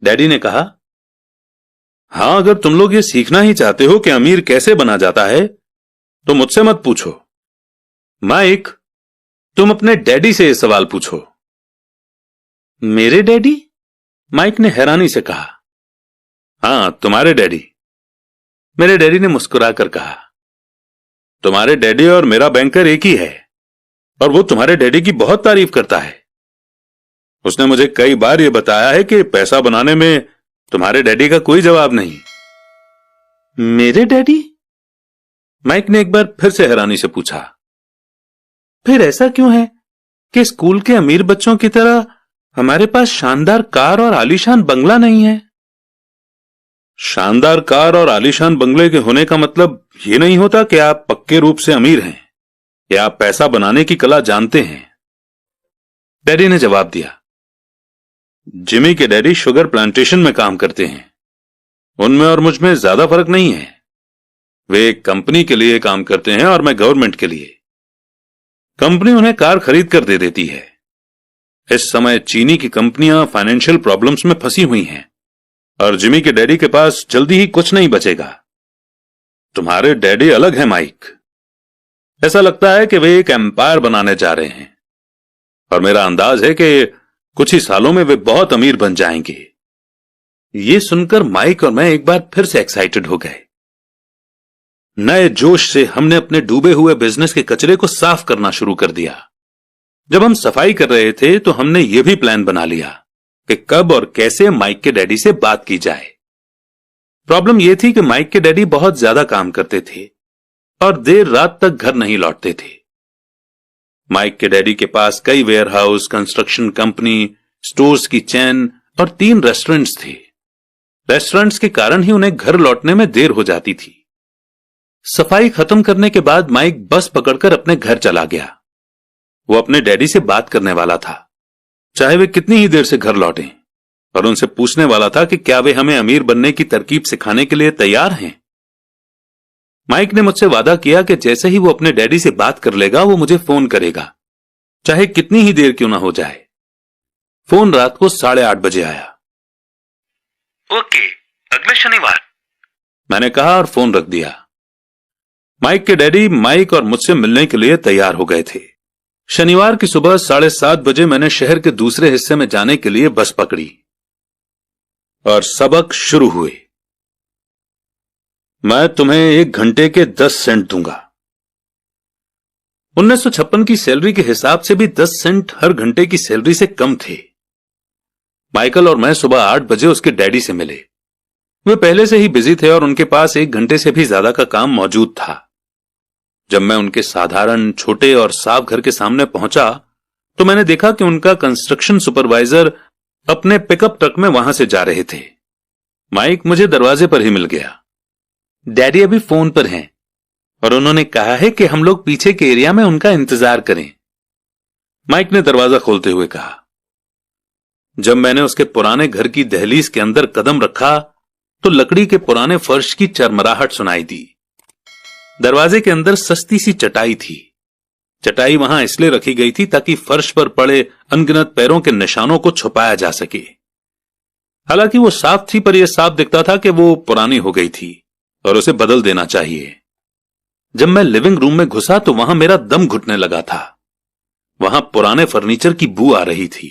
[SPEAKER 1] डैडी ने कहा, हां, अगर तुम लोग ये सीखना ही चाहते हो कि अमीर कैसे बना जाता है तो मुझसे मत पूछो। माइक, तुम अपने डैडी से यह सवाल पूछो। मेरे डैडी? माइक ने हैरानी से कहा। हां, तुम्हारे डैडी। मेरे डैडी ने मुस्कुराकर कहा, तुम्हारे डैडी और मेरा बैंकर एक ही है और वो तुम्हारे डैडी की बहुत तारीफ करता है। उसने मुझे कई बार यह बताया है कि पैसा बनाने में तुम्हारे डैडी का कोई जवाब नहीं। मेरे डैडी? माइक ने एक बार फिर से हैरानी से पूछा। फिर ऐसा क्यों है कि स्कूल के अमीर बच्चों की तरह हमारे पास शानदार कार और आलीशान बंगला नहीं है? शानदार कार और आलीशान बंगले के होने का मतलब यह नहीं होता कि आप पक्के रूप से अमीर हैं या आप पैसा बनाने की कला जानते हैं, डैडी ने जवाब दिया। जिमी के डैडी शुगर प्लांटेशन में काम करते हैं। उनमें और मुझ में ज्यादा फर्क नहीं है। वे एक कंपनी के लिए काम करते हैं और मैं गवर्नमेंट के लिए। कंपनी उन्हें कार खरीद कर दे देती है। इस समय चीनी की कंपनियां फाइनेंशियल प्रॉब्लम्स में फंसी हुई हैं और जिमी के डैडी के पास जल्दी ही कुछ नहीं बचेगा। तुम्हारे डैडी अलग हैं माइक। ऐसा लगता है कि वे एक एम्पायर बनाने जा रहे हैं और मेरा अंदाज है कि कुछ ही सालों में वे बहुत अमीर बन जाएंगे। यह सुनकर माइक और मैं एक बार फिर से एक्साइटेड हो गए। नए जोश से हमने अपने डूबे हुए बिजनेस के कचरे को साफ करना शुरू कर दिया। जब हम सफाई कर रहे थे तो हमने यह भी प्लान बना लिया कि कब और कैसे माइक के डैडी से बात की जाए। प्रॉब्लम यह थी कि माइक के डैडी बहुत ज्यादा काम करते थे और देर रात तक घर नहीं लौटते थे। माइक के डैडी के पास कई वेयरहाउस, कंस्ट्रक्शन कंपनी, स्टोर्स की चेन और 3 रेस्टोरेंट्स थे। रेस्टोरेंट्स के कारण ही उन्हें घर लौटने में देर हो जाती थी। सफाई खत्म करने के बाद माइक बस पकड़कर अपने घर चला गया। वो अपने डैडी से बात करने वाला था, चाहे वे कितनी ही देर से घर लौटें, और उनसे पूछने वाला था कि क्या वे हमें अमीर बनने की तरकीब सिखाने के लिए तैयार हैं। माइक ने मुझसे वादा किया कि जैसे ही वो अपने डैडी से बात कर लेगा वो मुझे फोन करेगा, चाहे कितनी ही देर क्यों ना हो जाए। फोन रात को 8:30 बजे आया।
[SPEAKER 2] ओके,
[SPEAKER 1] अगले शनिवार, मैंने कहा और फोन रख दिया। माइक के डैडी माइक और मुझसे मिलने के लिए तैयार हो गए थे। शनिवार की सुबह 7:30 बजे मैंने शहर के दूसरे हिस्से में जाने के लिए बस पकड़ी और सबक शुरू हुए। मैं तुम्हें 1 घंटे के 10 सेंट दूंगा। 1956 की सैलरी के हिसाब से भी 10 सेंट हर घंटे की सैलरी से कम थे। माइकल और मैं सुबह 8 बजे उसके डैडी से मिले। वे पहले से ही बिजी थे और उनके पास 1 घंटे से भी ज्यादा का काम मौजूद था। जब मैं उनके साधारण छोटे और साफ घर के सामने पहुंचा तो मैंने देखा कि उनका कंस्ट्रक्शन सुपरवाइजर अपने पिकअप ट्रक में वहां से जा रहे थे। माइक मुझे दरवाजे पर ही मिल गया। डैडी अभी फोन पर हैं और उन्होंने कहा है कि हम लोग पीछे के एरिया में उनका इंतजार करें, माइक ने दरवाजा खोलते हुए कहा। जब मैंने उसके पुराने घर की दहलीज के अंदर कदम रखा तो लकड़ी के पुराने फर्श की चरमराहट सुनाई दी। दरवाजे के अंदर सस्ती सी चटाई थी। चटाई वहां इसलिए रखी गई थी ताकि फर्श पर पड़े अनगिनत पैरों के निशानों को छुपाया जा सके। हालांकि वो साफ थी, पर यह साफ दिखता था कि वो पुरानी हो गई थी और उसे बदल देना चाहिए। जब मैं लिविंग रूम में घुसा तो वहां मेरा दम घुटने लगा था। वहां पुराने फर्नीचर की बू आ रही थी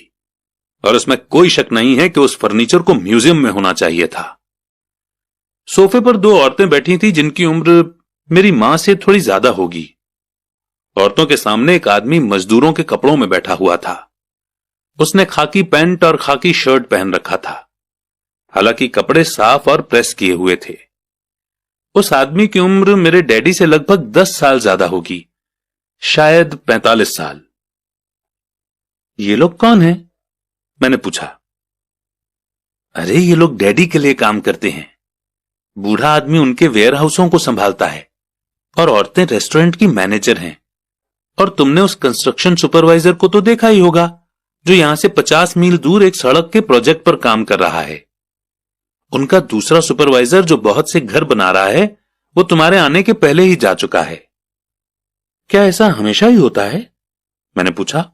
[SPEAKER 1] और उसमें कोई शक नहीं है कि उस फर्नीचर को म्यूजियम में होना चाहिए था। सोफे पर 2 औरतें बैठी थीं जिनकी उम्र मेरी मां से थोड़ी ज्यादा होगी। औरतों के सामने एक आदमी मजदूरों के कपड़ों में बैठा हुआ था। उसने खाकी पैंट और खाकी शर्ट पहन रखा था। हालांकि कपड़े साफ और प्रेस किए हुए थे। उस आदमी की उम्र मेरे डैडी से लगभग 10 साल ज्यादा होगी, शायद 45 साल। ये लोग कौन हैं? मैंने पूछा। अरे ये लोग डैडी के लिए काम करते हैं। बूढ़ा आदमी उनके वेयर हाउसों को संभालता है और औरतें रेस्टोरेंट की मैनेजर हैं। और तुमने उस कंस्ट्रक्शन सुपरवाइजर को तो देखा ही होगा जो यहां से 50 मील दूर एक सड़क के प्रोजेक्ट पर काम कर रहा है। उनका दूसरा सुपरवाइजर जो बहुत से घर बना रहा है वो तुम्हारे आने के पहले ही जा चुका है। क्या ऐसा हमेशा ही होता है? मैंने पूछा।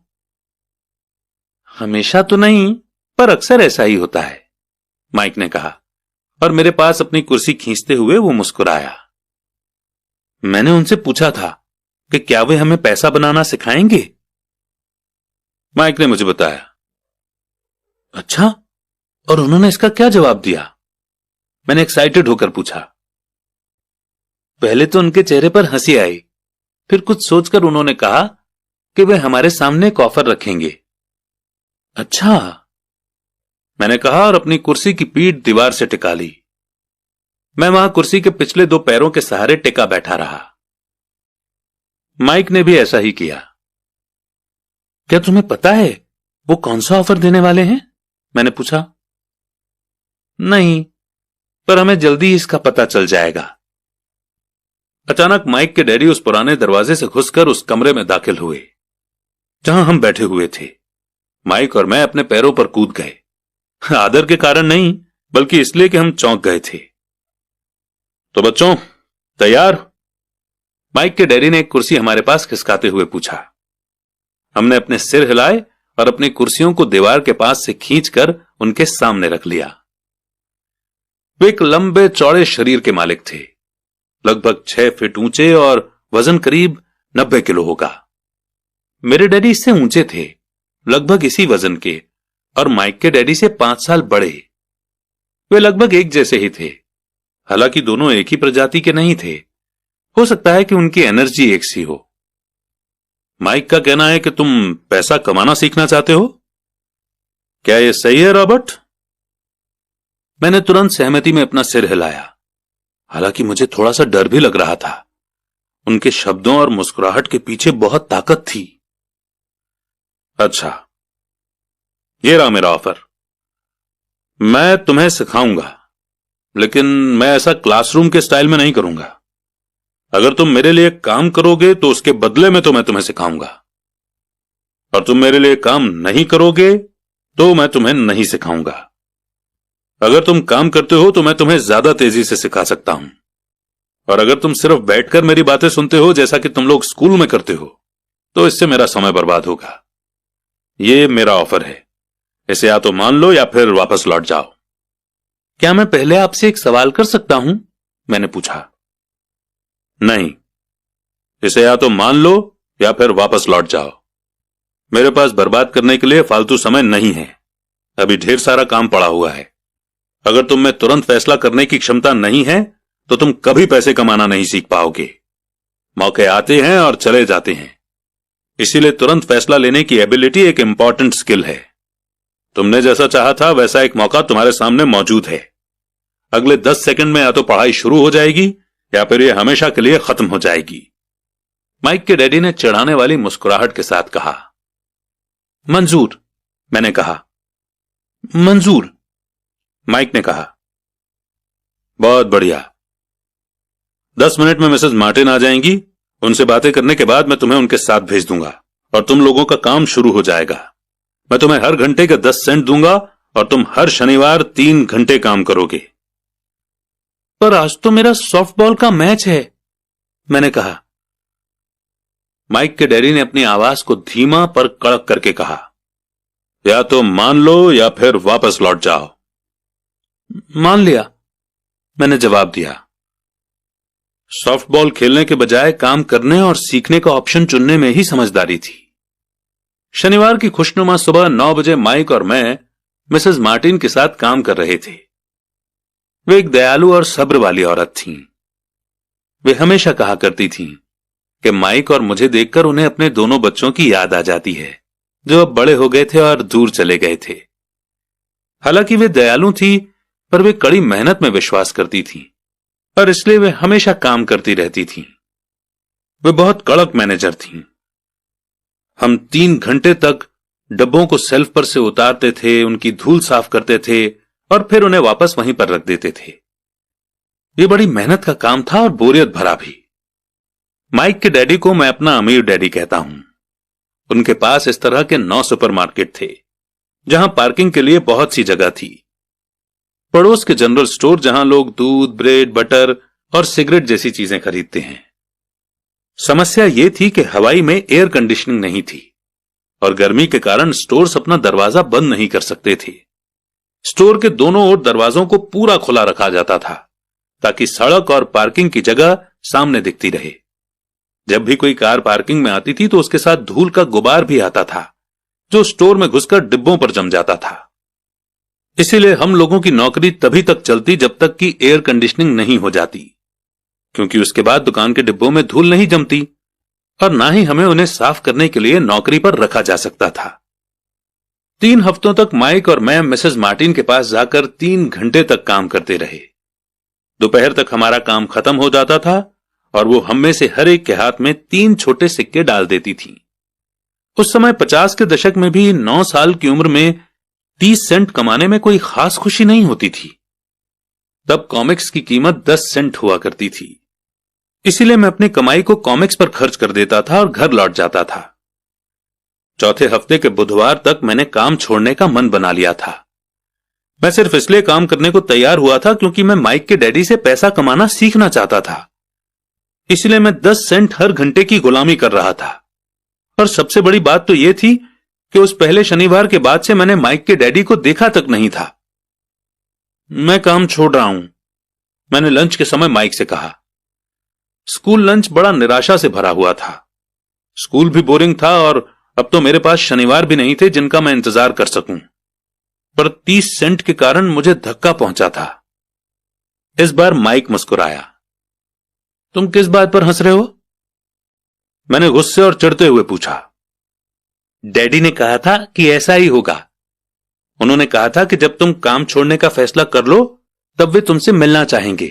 [SPEAKER 1] हमेशा तो नहीं, पर अक्सर ऐसा ही होता है, माइक ने कहा और मेरे पास अपनी कुर्सी खींचते हुए वो मुस्कुराया। मैंने उनसे पूछा था कि क्या वे हमें पैसा बनाना सिखाएंगे? माइक ने मुझे बताया। अच्छा, और उन्होंने इसका क्या जवाब दिया? मैंने एक्साइटेड होकर पूछा। पहले तो उनके चेहरे पर हंसी आई, फिर कुछ सोचकर उन्होंने कहा कि वे हमारे सामने एक ऑफर रखेंगे। अच्छा, मैंने कहा और अपनी कुर्सी की पीठ दीवार से टिका ली। मैं वहां कुर्सी के पिछले 2 पैरों के सहारे टिका बैठा रहा। माइक ने भी ऐसा ही किया। क्या तुम्हें पता है वो कौन सा ऑफर देने वाले हैं? मैंने पूछा। नहीं, पर हमें जल्दी इसका पता चल जाएगा। अचानक माइक के डैडी उस पुराने दरवाजे से घुसकर उस कमरे में दाखिल हुए जहां हम बैठे हुए थे। माइक और मैं अपने पैरों पर कूद गए, आदर के कारण नहीं बल्कि इसलिए कि हम चौंक गए थे। तो बच्चों, तैयार? माइक के डैडी ने एक कुर्सी हमारे पास खिसकाते हुए पूछा। हमने अपने सिर हिलाए और अपनी कुर्सियों को दीवार के पास से खींचकर उनके सामने रख लिया। वे एक लंबे चौड़े शरीर के मालिक थे, लगभग 6 फीट ऊंचे और वजन करीब 90 किलो होगा। मेरे डैडी इससे ऊंचे थे, लगभग इसी वजन के, और माइक के डैडी से 5 साल बड़े। वे लगभग एक जैसे ही थे, हालांकि दोनों एक ही प्रजाति के नहीं थे। हो सकता है कि उनकी एनर्जी एक सी हो। माइक का कहना है कि तुम पैसा कमाना सीखना चाहते हो। क्या यह सही है रॉबर्ट? मैंने तुरंत सहमति में अपना सिर हिलाया। हालांकि मुझे थोड़ा सा डर भी लग रहा था। उनके शब्दों और मुस्कुराहट के पीछे बहुत ताकत थी। अच्छा, ये रहा मेरा ऑफर। मैं तुम्हें सिखाऊंगा, लेकिन मैं ऐसा क्लासरूम के स्टाइल में नहीं करूंगा। अगर तुम मेरे लिए काम करोगे तो उसके बदले में तो मैं तुम्हें सिखाऊंगा, और तुम मेरे लिए काम नहीं करोगे तो मैं तुम्हें नहीं सिखाऊंगा। अगर तुम काम करते हो तो मैं तुम्हें ज्यादा तेजी से सिखा सकता हूं, और अगर तुम सिर्फ बैठकर मेरी बातें सुनते हो जैसा कि तुम लोग स्कूल में करते हो तो इससे मेरा समय बर्बाद होगा। ये मेरा ऑफर है, इसे या तो मान लो या फिर वापस लौट जाओ। क्या मैं पहले आपसे एक सवाल कर सकता हूं? मैंने पूछा। नहीं, इसे या तो मान लो या फिर वापस लौट जाओ। मेरे पास बर्बाद करने के लिए फालतू समय नहीं है। अभी ढेर सारा काम पड़ा हुआ है। अगर तुम में तुरंत फैसला करने की क्षमता नहीं है तो तुम कभी पैसे कमाना नहीं सीख पाओगे। मौके आते हैं और चले जाते हैं, इसीलिए तुरंत फैसला लेने की एबिलिटी एक इंपॉर्टेंट स्किल है। तुमने जैसा चाहा था वैसा एक मौका तुम्हारे सामने मौजूद है। अगले 10 सेकंड में या तो पढ़ाई शुरू हो जाएगी या फिर यह हमेशा के लिए खत्म हो जाएगी। माइक के डैडी ने चिढ़ाने वाली मुस्कुराहट के साथ कहा। मंजूर, मैंने कहा। मंजूर, माइक ने कहा। बहुत बढ़िया। 10 मिनट में मिसेस मार्टिन आ जाएंगी। उनसे बातें करने के बाद मैं तुम्हें उनके साथ भेज दूंगा और तुम लोगों का काम शुरू हो जाएगा। मैं तुम्हें हर घंटे के 10 सेंट दूंगा और तुम हर शनिवार 3 घंटे काम करोगे। पर आज तो मेरा सॉफ्टबॉल का मैच है, मैंने कहा। माइक के डैडी ने अपनी आवाज को धीमा पर कड़क करके कहा, या तो मान लो या फिर वापस लौट जाओ। मान लिया, मैंने जवाब दिया। सॉफ्टबॉल खेलने के बजाय काम करने और सीखने का ऑप्शन चुनने में ही समझदारी थी। शनिवार की खुशनुमा सुबह 9 बजे माइक और मैं मिसेस मार्टिन के साथ काम कर रहे थे। वे एक दयालु और सब्र वाली औरत थीं। वे हमेशा कहा करती थीं कि माइक और मुझे देखकर उन्हें अपने दोनों बच्चों की याद आ जाती है जो अब बड़े हो गए थे और दूर चले गए थे। हालांकि वे दयालु थी, पर वे कड़ी मेहनत में विश्वास करती थीं और इसलिए वे हमेशा काम करती रहती थीं। वे बहुत कड़क मैनेजर थीं। हम 3 घंटे तक डब्बों को शेल्फ पर से उतारते थे, उनकी धूल साफ करते थे और फिर उन्हें वापस वहीं पर रख देते थे। ये बड़ी मेहनत का काम था और बोरियत भरा भी। माइक के डैडी को मैं अपना अमीर डैडी कहता हूं। उनके पास इस तरह के 9 सुपरमार्केट थे जहां पार्किंग के लिए बहुत सी जगह थी। पड़ोस के जनरल स्टोर जहां लोग दूध, ब्रेड, बटर और सिगरेट जैसी चीजें खरीदते हैं। समस्या यह थी कि हवाई में एयर कंडीशनिंग नहीं थी और गर्मी के कारण स्टोर्स अपना दरवाजा बंद नहीं कर सकते थे। स्टोर के दोनों ओर दरवाजों को पूरा खुला रखा जाता था ताकि सड़क और पार्किंग की जगह सामने दिखती रहे। जब भी कोई कार पार्किंग में आती थी तो उसके साथ धूल का गुबार भी आता था जो स्टोर में घुसकर डिब्बों पर जम जाता था। इसीलिए हम लोगों की नौकरी तभी तक चलती जब तक कि एयर कंडीशनिंग नहीं हो जाती, क्योंकि उसके बाद दुकान के डिब्बों में धूल नहीं जमती और ना ही हमें उन्हें साफ करने के लिए नौकरी पर रखा जा सकता था। 3 हफ्तों तक माइक और मैं मिसेस मार्टिन के पास जाकर 3 घंटे तक काम करते रहे। दोपहर तक हमारा काम खत्म हो जाता था और वो हम में से हर एक के हाथ में 3 छोटे सिक्के डाल देती थी। उस समय 50 के दशक में भी 9 साल की उम्र में 30 सेंट कमाने में कोई खास खुशी नहीं होती थी। तब कॉमिक्स की कीमत 10 सेंट हुआ करती थी। इसीलिए मैं अपनी कमाई को कॉमिक्स पर खर्च कर देता था और घर लौट जाता था। चौथे हफ्ते के बुधवार तक मैंने काम छोड़ने का मन बना लिया था। मैं सिर्फ इसलिए काम करने को तैयार हुआ था क्योंकि मैं माइक के डैडी से पैसा कमाना सीखना चाहता था। इसलिए मैं 10 सेंट हर घंटे की गुलामी कर रहा था। और सबसे बड़ी बात तो यह थी कि उस पहले शनिवार के बाद से मैंने माइक के डैडी को देखा तक नहीं था। मैं काम छोड़ रहा हूं, मैंने लंच के समय माइक से कहा। स्कूल लंच बड़ा निराशा से भरा हुआ था। स्कूल भी बोरिंग था और अब तो मेरे पास शनिवार भी नहीं थे जिनका मैं इंतजार कर सकूं। पर 30 सेंट के कारण मुझे धक्का पहुंचा था। इस बार माइक मुस्कुराया। तुम किस बात पर हंस रहे हो? मैंने गुस्से और चिढ़ते हुए पूछा। डैडी ने कहा था कि ऐसा ही होगा। उन्होंने कहा था कि जब तुम काम छोड़ने का फैसला कर लो तब वे तुमसे मिलना चाहेंगे।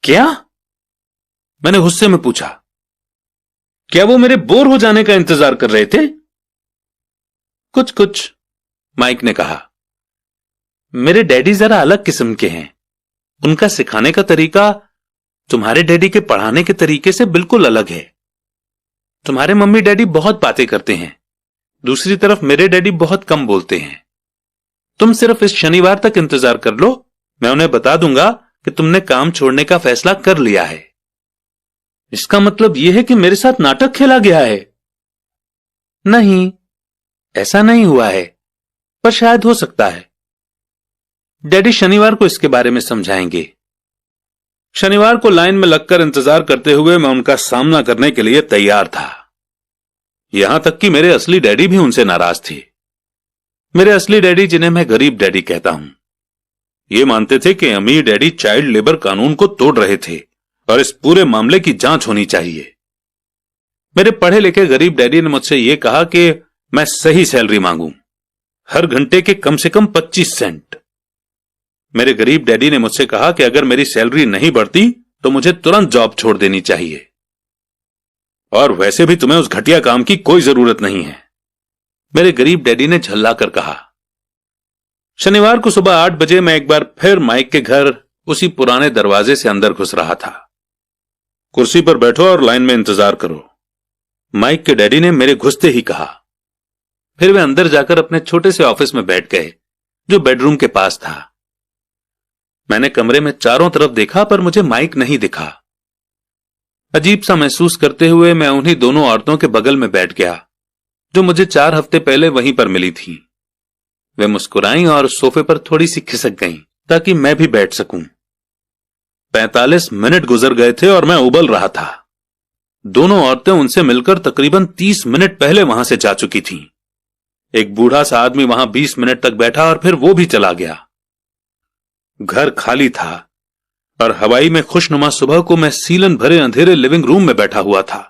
[SPEAKER 1] क्या? मैंने गुस्से में पूछा। क्या वो मेरे बोर हो जाने का इंतजार कर रहे थे? कुछ कुछ, माइक ने कहा। मेरे डैडी जरा अलग किस्म के हैं। उनका सिखाने का तरीका तुम्हारे डैडी के पढ़ाने के तरीके से बिल्कुल अलग है। तुम्हारे मम्मी डैडी बहुत बातें करते हैं, दूसरी तरफ मेरे डैडी बहुत कम बोलते हैं। तुम सिर्फ इस शनिवार तक इंतजार कर लो, मैं उन्हें बता दूंगा कि तुमने काम छोड़ने का फैसला कर लिया है। इसका मतलब यह है कि मेरे साथ नाटक खेला गया है? नहीं, ऐसा नहीं हुआ है, पर शायद हो सकता है। डैडी शनिवार को इसके बारे में समझाएंगे। शनिवार को लाइन में लगकर इंतजार करते हुए मैं उनका सामना करने के लिए तैयार था। यहां तक कि मेरे असली डैडी भी उनसे नाराज थे। मेरे असली डैडी, जिन्हें मैं गरीब डैडी कहता हूं, ये मानते थे कि अमीर डैडी चाइल्ड लेबर कानून को तोड़ रहे थे और इस पूरे मामले की जांच होनी चाहिए। मेरे पढ़े लिखे गरीब डैडी ने मुझसे यह कहा कि मैं सही सैलरी मांगूं, हर घंटे के कम से कम 25 सेंट। मेरे गरीब डैडी ने मुझसे कहा कि अगर मेरी सैलरी नहीं बढ़ती तो मुझे तुरंत जॉब छोड़ देनी चाहिए, और वैसे भी तुम्हें उस घटिया काम की कोई जरूरत नहीं है, मेरे गरीब डैडी ने झल्लाकर कहा। शनिवार को सुबह 8 बजे मैं एक बार फिर माइक के घर उसी पुराने दरवाजे से अंदर घुस रहा था। कुर्सी पर बैठो और लाइन में इंतजार करो, माइक के डैडी ने मेरे घुसते ही कहा। फिर वे अंदर जाकर अपने छोटे से ऑफिस में बैठ गए जो बेडरूम के पास था। मैंने कमरे में चारों तरफ देखा पर मुझे माइक नहीं दिखा। अजीब सा महसूस करते हुए मैं उन्हीं दोनों औरतों के बगल में बैठ गया जो मुझे 4 हफ्ते पहले वहीं पर मिली थी। वे मुस्कुराईं और सोफे पर थोड़ी सी खिसक गईं ताकि मैं भी बैठ सकूं। 45 मिनट गुजर गए थे और मैं उबल रहा था। दोनों औरतें उनसे मिलकर तकरीबन 30 मिनट पहले वहां से जा चुकी थीं। एक बूढ़ा सा आदमी वहां 20 मिनट तक बैठा और फिर वो भी चला गया। घर खाली था और हवाई में खुशनुमा सुबह को मैं सीलन भरे अंधेरे लिविंग रूम में बैठा हुआ था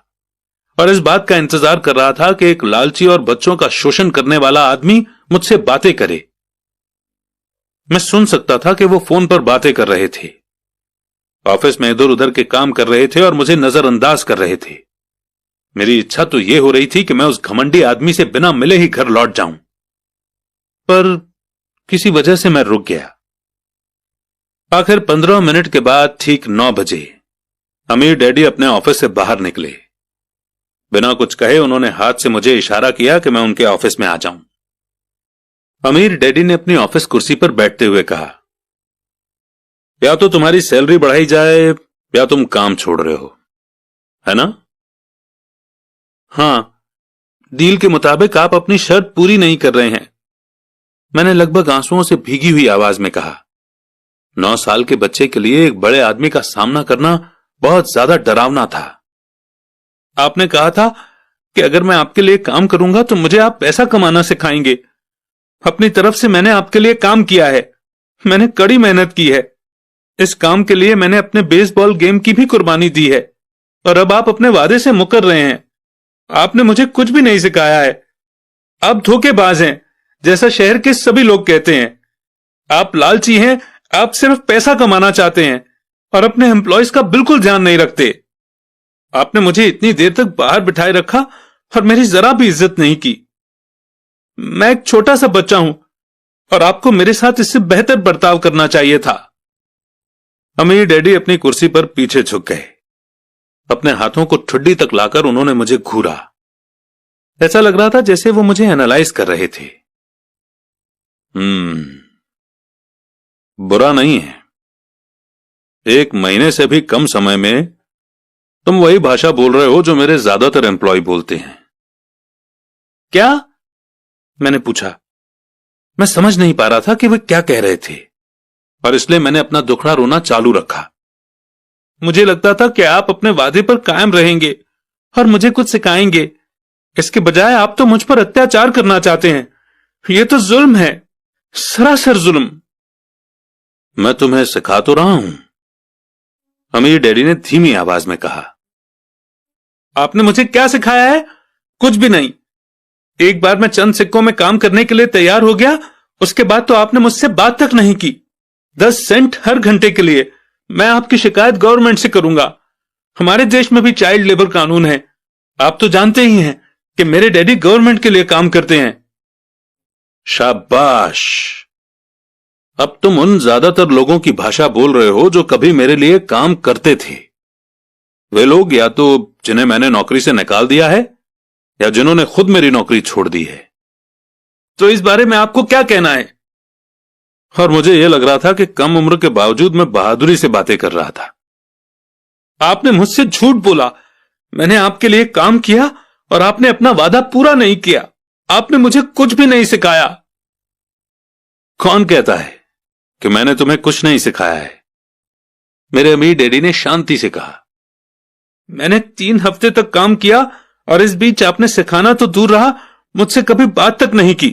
[SPEAKER 1] और इस बात का इंतजार कर रहा था कि एक लालची और बच्चों का शोषण करने वाला आदमी मुझसे बातें करे। मैं सुन सकता था कि वो फोन पर बातें कर रहे थे, ऑफिस में इधर उधर के काम कर रहे थे और मुझे नजरअंदाज कर रहे थे। मेरी इच्छा तो यह हो रही थी कि मैं उस घमंडी आदमी से बिना मिले ही घर लौट जाऊं, पर किसी वजह से मैं रुक गया। आखिर 15 मिनट के बाद ठीक 9 बजे अमीर डैडी अपने ऑफिस से बाहर निकले। बिना कुछ कहे उन्होंने हाथ से मुझे इशारा किया कि मैं उनके ऑफिस में आ जाऊं। अमीर डैडी ने अपनी ऑफिस कुर्सी पर बैठते हुए कहा, या तो तुम्हारी सैलरी बढ़ाई जाए या तुम काम छोड़ रहे हो, है ना? हां, डील के मुताबिक आप अपनी शर्त पूरी नहीं कर रहे हैं, मैंने लगभग आंसुओं से भीगी हुई आवाज में कहा। 9 साल के बच्चे के लिए एक बड़े आदमी का सामना करना बहुत ज्यादा डरावना था। आपने कहा था कि अगर मैं आपके लिए काम करूंगा तो मुझे आप पैसा कमाना सिखाएंगे। अपनी तरफ से मैंने आपके लिए काम किया है, मैंने कड़ी मेहनत की है। इस काम के लिए मैंने अपने बेसबॉल गेम की भी कुर्बानी दी है और अब आप अपने वादे से मुकर रहे हैं। आपने मुझे कुछ भी नहीं सिखाया है। आप धोखेबाज हैं, जैसा शहर के सभी लोग कहते हैं। आप लालची हैं, आप सिर्फ पैसा कमाना चाहते हैं और अपने एम्प्लॉयज का बिल्कुल ध्यान नहीं रखते। आपने मुझे इतनी देर तक बाहर बिठाए रखा और मेरी जरा भी इज्जत नहीं की। मैं एक छोटा सा बच्चा हूं और आपको मेरे साथ इससे बेहतर बर्ताव करना चाहिए था। अमीर डैडी अपनी कुर्सी पर पीछे झुक गए। अपने हाथों को ठुड्डी तक लाकर उन्होंने मुझे घूरा। ऐसा लग रहा था जैसे वो मुझे एनालाइज कर रहे थे। बुरा नहीं है, 1 महीने से भी कम समय में तुम वही भाषा बोल रहे हो जो मेरे ज्यादातर एम्प्लॉय बोलते हैं। क्या? मैंने पूछा। मैं समझ नहीं पा रहा था कि वे क्या कह रहे थे और इसलिए मैंने अपना दुखड़ा रोना चालू रखा। मुझे लगता था कि आप अपने वादे पर कायम रहेंगे और मुझे कुछ सिखाएंगे। इसके बजाय आप तो मुझ पर अत्याचार करना चाहते हैं। यह तो जुल्म है, सरासर जुल्म। मैं तुम्हें सिखा तो रहा हूं, अमीर डैडी ने धीमी आवाज में कहा। आपने मुझे क्या सिखाया है? कुछ भी नहीं। एक बार मैं चंद सिक्कों में काम करने के लिए तैयार हो गया, उसके बाद तो आपने मुझसे बात तक नहीं की। 10 सेंट हर घंटे के लिए। मैं आपकी शिकायत गवर्नमेंट से करूंगा। हमारे देश में भी चाइल्ड लेबर कानून है। आप तो जानते ही हैं कि मेरे डैडी गवर्नमेंट के लिए काम करते हैं। शाबाश, अब तुम उन ज्यादातर लोगों की भाषा बोल रहे हो जो कभी मेरे लिए काम करते थे। वे लोग या तो जिन्हें मैंने नौकरी से निकाल दिया है या जिन्होंने खुद मेरी नौकरी छोड़ दी है। तो इस बारे में आपको क्या कहना है? और मुझे यह लग रहा था कि कम उम्र के बावजूद मैं बहादुरी से बातें कर रहा था। आपने मुझसे झूठ बोला। मैंने आपके लिए काम किया और आपने अपना वादा पूरा नहीं किया। आपने मुझे कुछ भी नहीं सिखाया। कौन कहता है कि मैंने तुम्हें कुछ नहीं सिखाया है। मेरे अमीर डैडी ने शांति से कहा, मैंने 3 हफ्ते तक काम किया और इस बीच आपने सिखाना तो दूर रहा, मुझसे कभी बात तक नहीं की।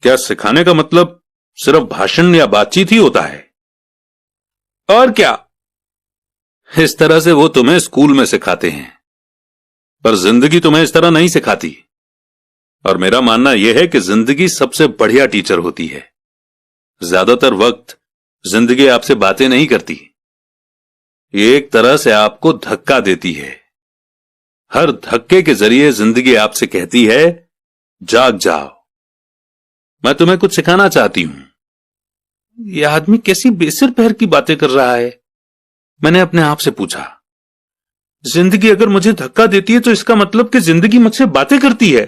[SPEAKER 1] क्या सिखाने का मतलब सिर्फ भाषण या बातचीत ही होता है? और क्या? इस तरह से वो तुम्हें स्कूल में सिखाते हैं, पर जिंदगी तुम्हें इस तरह नहीं सिखाती। और मेरा मानना यह है कि जिंदगी सबसे बढ़िया टीचर होती है। ज्यादातर वक्त जिंदगी आपसे बातें नहीं करती, ये एक तरह से आपको धक्का देती है। हर धक्के के जरिए जिंदगी आपसे कहती है, जाग जाओ, मैं तुम्हें कुछ सिखाना चाहती हूं। यह आदमी कैसी बेसिर पैर की बातें कर रहा है, मैंने अपने आप से पूछा। जिंदगी अगर मुझे धक्का देती है तो इसका मतलब कि जिंदगी मुझसे बातें करती है।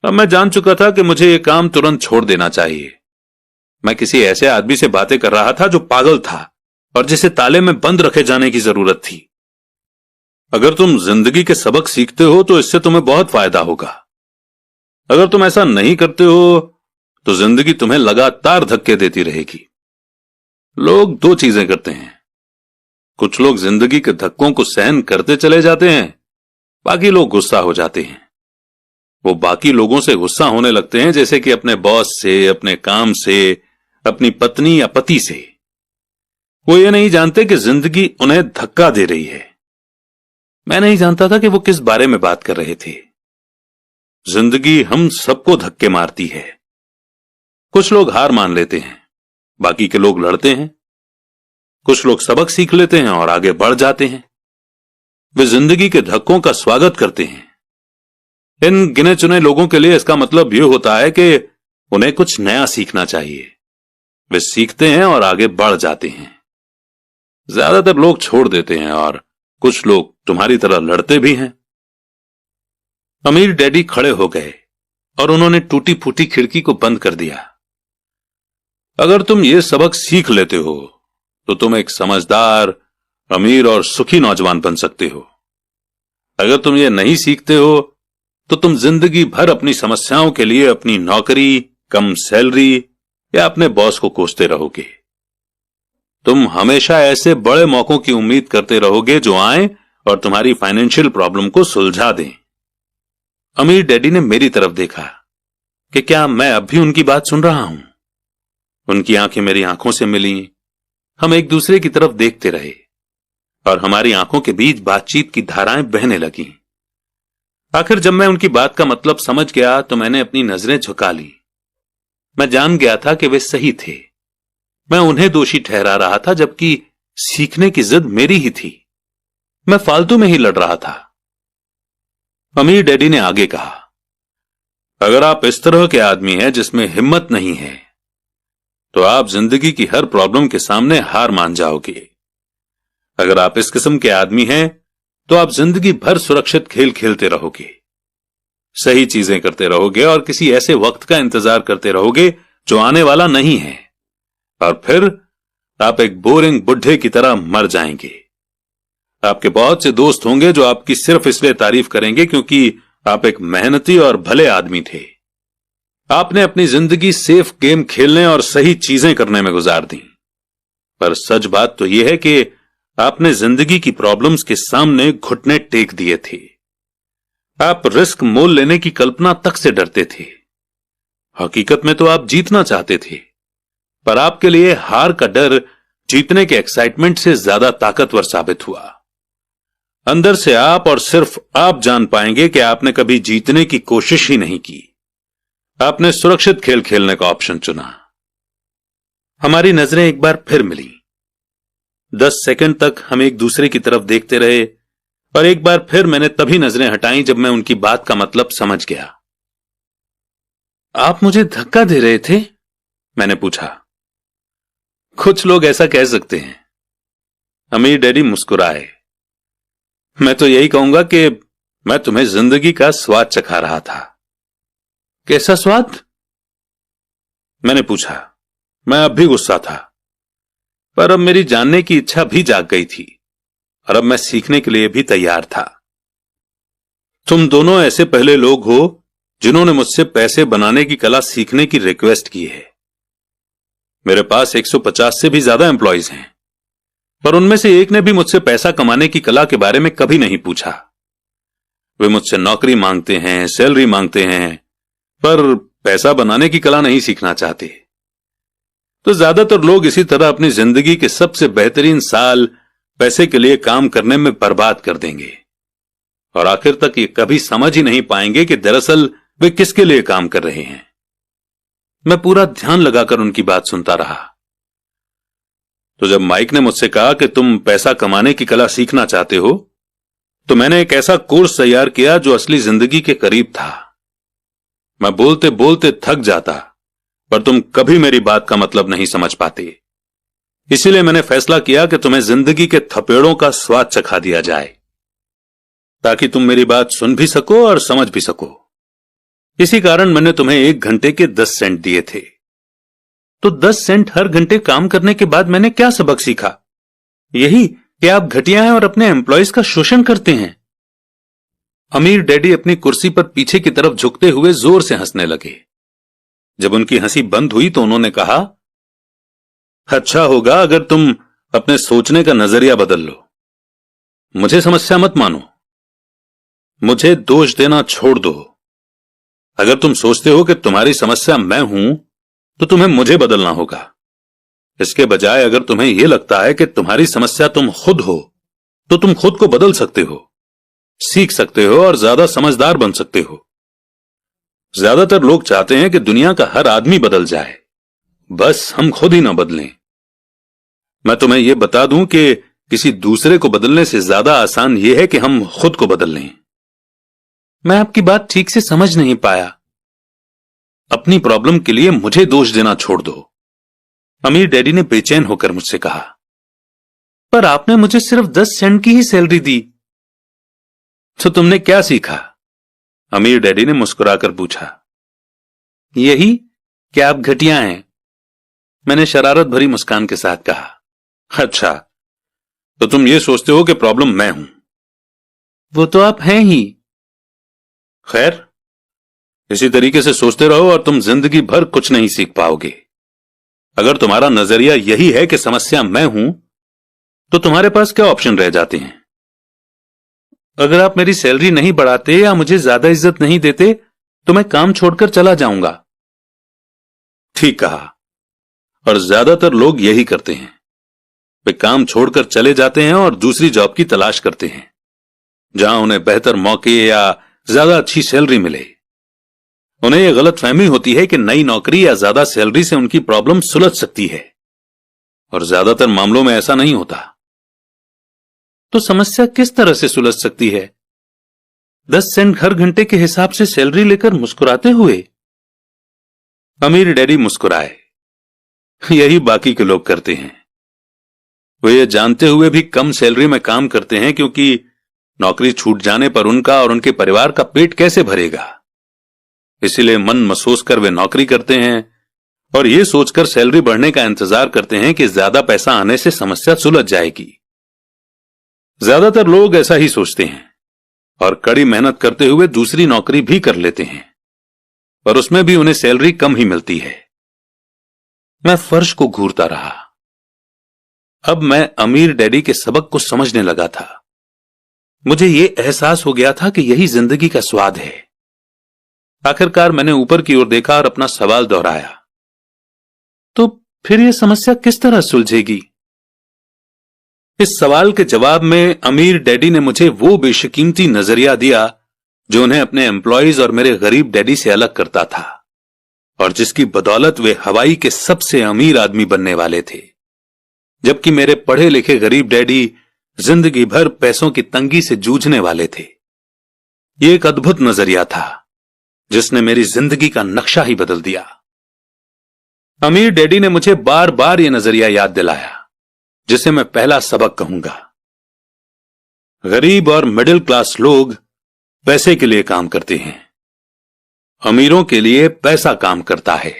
[SPEAKER 1] अब मैं जान चुका था कि मुझे यह काम तुरंत छोड़ देना चाहिए। मैं किसी ऐसे आदमी से बातें कर रहा था जो पागल था और जिसे ताले में बंद रखे जाने की जरूरत थी। अगर तुम जिंदगी के सबक सीखते हो तो इससे तुम्हें बहुत फायदा होगा। अगर तुम ऐसा नहीं करते हो तो जिंदगी तुम्हें लगातार धक्के देती रहेगी। लोग 2 चीजें करते हैं। कुछ लोग जिंदगी के धक्कों को सहन करते चले जाते हैं, बाकी लोग गुस्सा हो जाते हैं। वो बाकी लोगों से गुस्सा होने लगते हैं, जैसे कि अपने बॉस से, अपने काम से, अपनी पत्नी या पति से। वो ये नहीं जानते कि जिंदगी उन्हें धक्का दे रही है। मैं नहीं जानता था कि वो किस बारे में बात कर रहे थे। जिंदगी हम सबको धक्के मारती है। कुछ लोग हार मान लेते हैं, बाकी के लोग लड़ते हैं। कुछ लोग सबक सीख लेते हैं और आगे बढ़ जाते हैं। वे जिंदगी के धक्कों का स्वागत करते हैं। इन गिने चुने लोगों के लिए इसका मतलब यह होता है कि उन्हें कुछ नया सीखना चाहिए। वे सीखते हैं और आगे बढ़ जाते हैं। ज्यादातर लोग छोड़ देते हैं और कुछ लोग तुम्हारी तरह लड़ते भी हैं। अमीर डैडी खड़े हो गए और उन्होंने टूटी फूटी खिड़की को बंद कर दिया। अगर तुम ये सबक सीख लेते हो तो तुम एक समझदार, अमीर और सुखी नौजवान बन सकते हो। अगर तुम ये नहीं सीखते हो तो तुम जिंदगी भर अपनी समस्याओं के लिए अपनी नौकरी, कम सैलरी या अपने बॉस को कोसते रहोगे। तुम हमेशा ऐसे बड़े मौकों की उम्मीद करते रहोगे जो आए और तुम्हारी फाइनेंशियल प्रॉब्लम को सुलझा दें। अमीर डैडी ने मेरी तरफ देखा कि क्या मैं अब भी उनकी बात सुन रहा हूं। उनकी आंखें मेरी आंखों से मिली। हम एक दूसरे की तरफ देखते रहे और हमारी आंखों के बीच बातचीत की धाराएं बहने लगीं। आखिर जब मैं उनकी बात का मतलब समझ गया तो मैंने अपनी नजरें झुका ली। मैं जान गया था कि वे सही थे। मैं उन्हें दोषी ठहरा रहा था, जबकि सीखने की जिद मेरी ही थी। मैं फालतू में ही लड़ रहा था। अमीर डैडी ने आगे कहा, अगर आप इस तरह के आदमी हैं जिसमें हिम्मत नहीं है तो आप जिंदगी की हर प्रॉब्लम के सामने हार मान जाओगे। अगर आप इस किस्म के आदमी हैं तो आप जिंदगी भर सुरक्षित खेल खेलते रहोगे, सही चीजें करते रहोगे और किसी ऐसे वक्त का इंतजार करते रहोगे जो आने वाला नहीं है, और फिर आप एक बोरिंग बुढ़े की तरह मर जाएंगे। आपके बहुत से दोस्त होंगे जो आपकी सिर्फ इसलिए तारीफ करेंगे क्योंकि आप एक मेहनती और भले आदमी थे। आपने अपनी जिंदगी सेफ गेम खेलने और सही चीजें करने में गुजार दी। पर सच बात तो यह है कि आपने जिंदगी की प्रॉब्लम्स के सामने घुटने टेक दिए थे। आप रिस्क मोल लेने की कल्पना तक से डरते थे। हकीकत में तो आप जीतना चाहते थे, पर आपके लिए हार का डर जीतने के एक्साइटमेंट से ज्यादा ताकतवर साबित हुआ। अंदर से आप और सिर्फ आप जान पाएंगे कि आपने कभी जीतने की कोशिश ही नहीं की। आपने सुरक्षित खेल खेलने का ऑप्शन चुना। हमारी नजरें एक बार फिर मिली। 10 सेकंड तक हम एक दूसरे की तरफ देखते रहे और एक बार फिर मैंने तभी नजरें हटाई जब मैं उनकी बात का मतलब समझ गया। आप मुझे धक्का दे रहे थे? मैंने पूछा। कुछ लोग ऐसा कह सकते हैं। अमीर डैडी मुस्कुराए। मैं तो यही कहूंगा कि मैं तुम्हें जिंदगी का स्वाद चखा रहा था। कैसा स्वाद? मैंने पूछा। मैं अब भी गुस्सा था, पर अब मेरी जानने की इच्छा भी जाग गई थी और अब मैं सीखने के लिए भी तैयार था। तुम दोनों ऐसे पहले लोग हो जिन्होंने मुझसे पैसे बनाने की कला सीखने की रिक्वेस्ट की है। मेरे पास 150 से भी ज्यादा एम्प्लॉइज हैं, पर उनमें से एक ने भी मुझसे पैसा कमाने की कला के बारे में कभी नहीं पूछा। वे मुझसे नौकरी मांगते हैं, सैलरी मांगते हैं, पर पैसा बनाने की कला नहीं सीखना चाहते। तो ज्यादातर लोग इसी तरह अपनी जिंदगी के सबसे बेहतरीन साल पैसे के लिए काम करने में बर्बाद कर देंगे और आखिर तक ये कभी समझ ही नहीं पाएंगे कि दरअसल वे किसके लिए काम कर रहे हैं। मैं पूरा ध्यान लगाकर उनकी बात सुनता रहा। तो जब माइक ने मुझसे कहा कि तुम पैसा कमाने की कला सीखना चाहते हो, तो मैंने एक ऐसा कोर्स तैयार किया जो असली जिंदगी के करीब था। मैं बोलते बोलते थक जाता, पर तुम कभी मेरी बात का मतलब नहीं समझ पाते। इसीलिए मैंने फैसला किया कि तुम्हें जिंदगी के थपेड़ों का स्वाद चखा दिया जाए, ताकि तुम मेरी बात सुन भी सको और समझ भी सको। इसी कारण मैंने तुम्हें 1 घंटे के 10 सेंट दिए थे। तो 10 सेंट हर घंटे काम करने के बाद मैंने क्या सबक सीखा? यही कि आप घटिया हैं और अपने एम्प्लॉइज का शोषण करते हैं। अमीर डैडी अपनी कुर्सी पर पीछे की तरफ झुकते हुए जोर से हंसने लगे। जब उनकी हंसी बंद हुई तो उन्होंने कहा, अच्छा होगा अगर तुम अपने सोचने का नजरिया बदल लो। मुझे समस्या मत मानो, मुझे दोष देना छोड़ दो। अगर तुम सोचते हो कि तुम्हारी समस्या मैं हूं, तो तुम्हें मुझे बदलना होगा। इसके बजाय अगर तुम्हें यह लगता है कि तुम्हारी समस्या तुम खुद हो, तो तुम खुद को बदल सकते हो, सीख सकते हो और ज्यादा समझदार बन सकते हो। ज्यादातर लोग चाहते हैं कि दुनिया का हर आदमी बदल जाए, बस हम खुद ही ना बदलें। मैं तुम्हें यह बता दूं कि किसी दूसरे को बदलने से ज्यादा आसान यह है कि हम खुद को बदल लें। मैं आपकी बात ठीक से समझ नहीं पाया। अपनी प्रॉब्लम के लिए मुझे दोष देना छोड़ दो, अमीर डैडी ने बेचैन होकर मुझसे कहा। पर आपने मुझे सिर्फ 10 सेंट की ही सैलरी दी, तो तुमने क्या सीखा? अमीर डैडी ने मुस्कुराकर पूछा। यही कि आप घटिया हैं, मैंने शरारत भरी मुस्कान के साथ कहा। अच्छा, तो तुम ये सोचते हो कि प्रॉब्लम मैं हूं? वो तो आप हैं ही। खैर, इसी तरीके से सोचते रहो और तुम जिंदगी भर कुछ नहीं सीख पाओगे। अगर तुम्हारा नजरिया यही है कि समस्या मैं हूं, तो तुम्हारे पास क्या ऑप्शन रह जाते हैं? अगर आप मेरी सैलरी नहीं बढ़ाते या मुझे ज्यादा इज्जत नहीं देते, तो मैं काम छोड़कर चला जाऊंगा। ठीक कहा, और ज्यादातर लोग यही करते हैं। वे काम छोड़कर चले जाते हैं और दूसरी जॉब की तलाश करते हैं, जहां उन्हें बेहतर मौके या ज्यादा अच्छी सैलरी मिले। उन्हें यह गलतफहमी होती है कि नई नौकरी या ज्यादा सैलरी से उनकी प्रॉब्लम सुलझ सकती है, और ज्यादातर मामलों में ऐसा नहीं होता। तो समस्या किस तरह से सुलझ सकती है? 10 सेंट हर घंटे के हिसाब से सैलरी लेकर मुस्कुराते हुए? अमीर डैडी मुस्कुराए। यही बाकी के लोग करते हैं। वे ये जानते हुए भी कम सैलरी में काम करते हैं, क्योंकि नौकरी छूट जाने पर उनका और उनके परिवार का पेट कैसे भरेगा। इसीलिए मन मसोस कर वे नौकरी करते हैं और यह सोचकर सैलरी बढ़ने का इंतजार करते हैं कि ज्यादा पैसा आने से समस्या सुलझ जाएगी। ज्यादातर लोग ऐसा ही सोचते हैं और कड़ी मेहनत करते हुए दूसरी नौकरी भी कर लेते हैं, पर उसमें भी उन्हें सैलरी कम ही मिलती है। मैं फर्श को घूरता रहा। अब मैं अमीर डैडी के सबक को समझने लगा था। मुझे यह एहसास हो गया था कि यही जिंदगी का स्वाद है। आखिरकार मैंने ऊपर की ओर देखा और अपना सवाल दोहराया। तो फिर यह समस्या किस तरह सुलझेगी? इस सवाल के जवाब में अमीर डैडी ने मुझे वो बेशकीमती नजरिया दिया जो उन्हें अपने एम्प्लॉइज और मेरे गरीब डैडी से अलग करता था, और जिसकी बदौलत वे हवाई के सबसे अमीर आदमी बनने वाले थे, जबकि मेरे पढ़े लिखे गरीब डैडी जिंदगी भर पैसों की तंगी से जूझने वाले थे। यह एक अद्भुत नजरिया था जिसने मेरी जिंदगी का नक्शा ही बदल दिया। अमीर डैडी ने मुझे बार बार यह नजरिया याद दिलाया, जिसे मैं पहला सबक कहूंगा। गरीब और मिडिल क्लास लोग पैसे के लिए काम करते हैं, अमीरों के लिए पैसा काम करता है।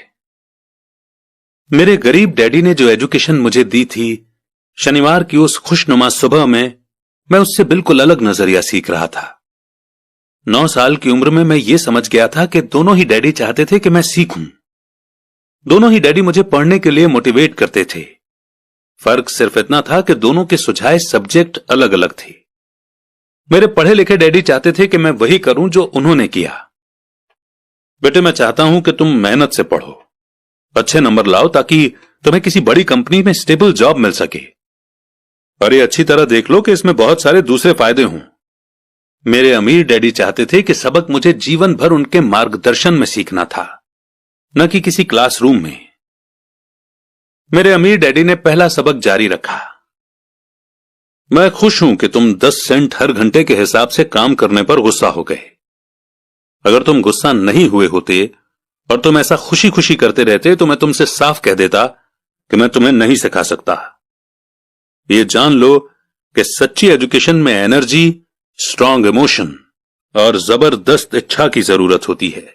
[SPEAKER 1] मेरे गरीब डैडी ने जो एजुकेशन मुझे दी थी, शनिवार की उस खुशनुमा सुबह में मैं उससे बिल्कुल अलग नजरिया सीख रहा था। 9 साल की उम्र में मैं ये समझ गया था कि दोनों ही डैडी चाहते थे कि मैं सीखूं। दोनों ही डैडी मुझे पढ़ने के लिए मोटिवेट करते थे। फर्क सिर्फ इतना था कि दोनों के सुझाए सब्जेक्ट अलग अलग थे। मेरे पढ़े लिखे डैडी चाहते थे कि मैं वही करूं जो उन्होंने किया। बेटे, मैं चाहता हूं कि तुम मेहनत से पढ़ो, अच्छे नंबर लाओ ताकि तुम्हें किसी बड़ी कंपनी में स्टेबल जॉब मिल सके। और ये अच्छी तरह देख लो कि इसमें बहुत सारे दूसरे फायदे हों। मेरे अमीर डैडी चाहते थे कि सबक मुझे जीवन भर उनके मार्गदर्शन में सीखना था, न कि किसी क्लासरूम में। मेरे अमीर डैडी ने पहला सबक जारी रखा। मैं खुश हूं कि तुम 10 सेंट हर घंटे के हिसाब से काम करने पर गुस्सा हो गए। अगर तुम गुस्सा नहीं हुए होते और तुम ऐसा खुशी खुशी करते रहते तो मैं तुमसे साफ कह देता कि मैं तुम्हें नहीं सिखा सकता। ये जान लो कि सच्ची एजुकेशन में एनर्जी, स्ट्रांग इमोशन और जबरदस्त इच्छा की जरूरत होती है।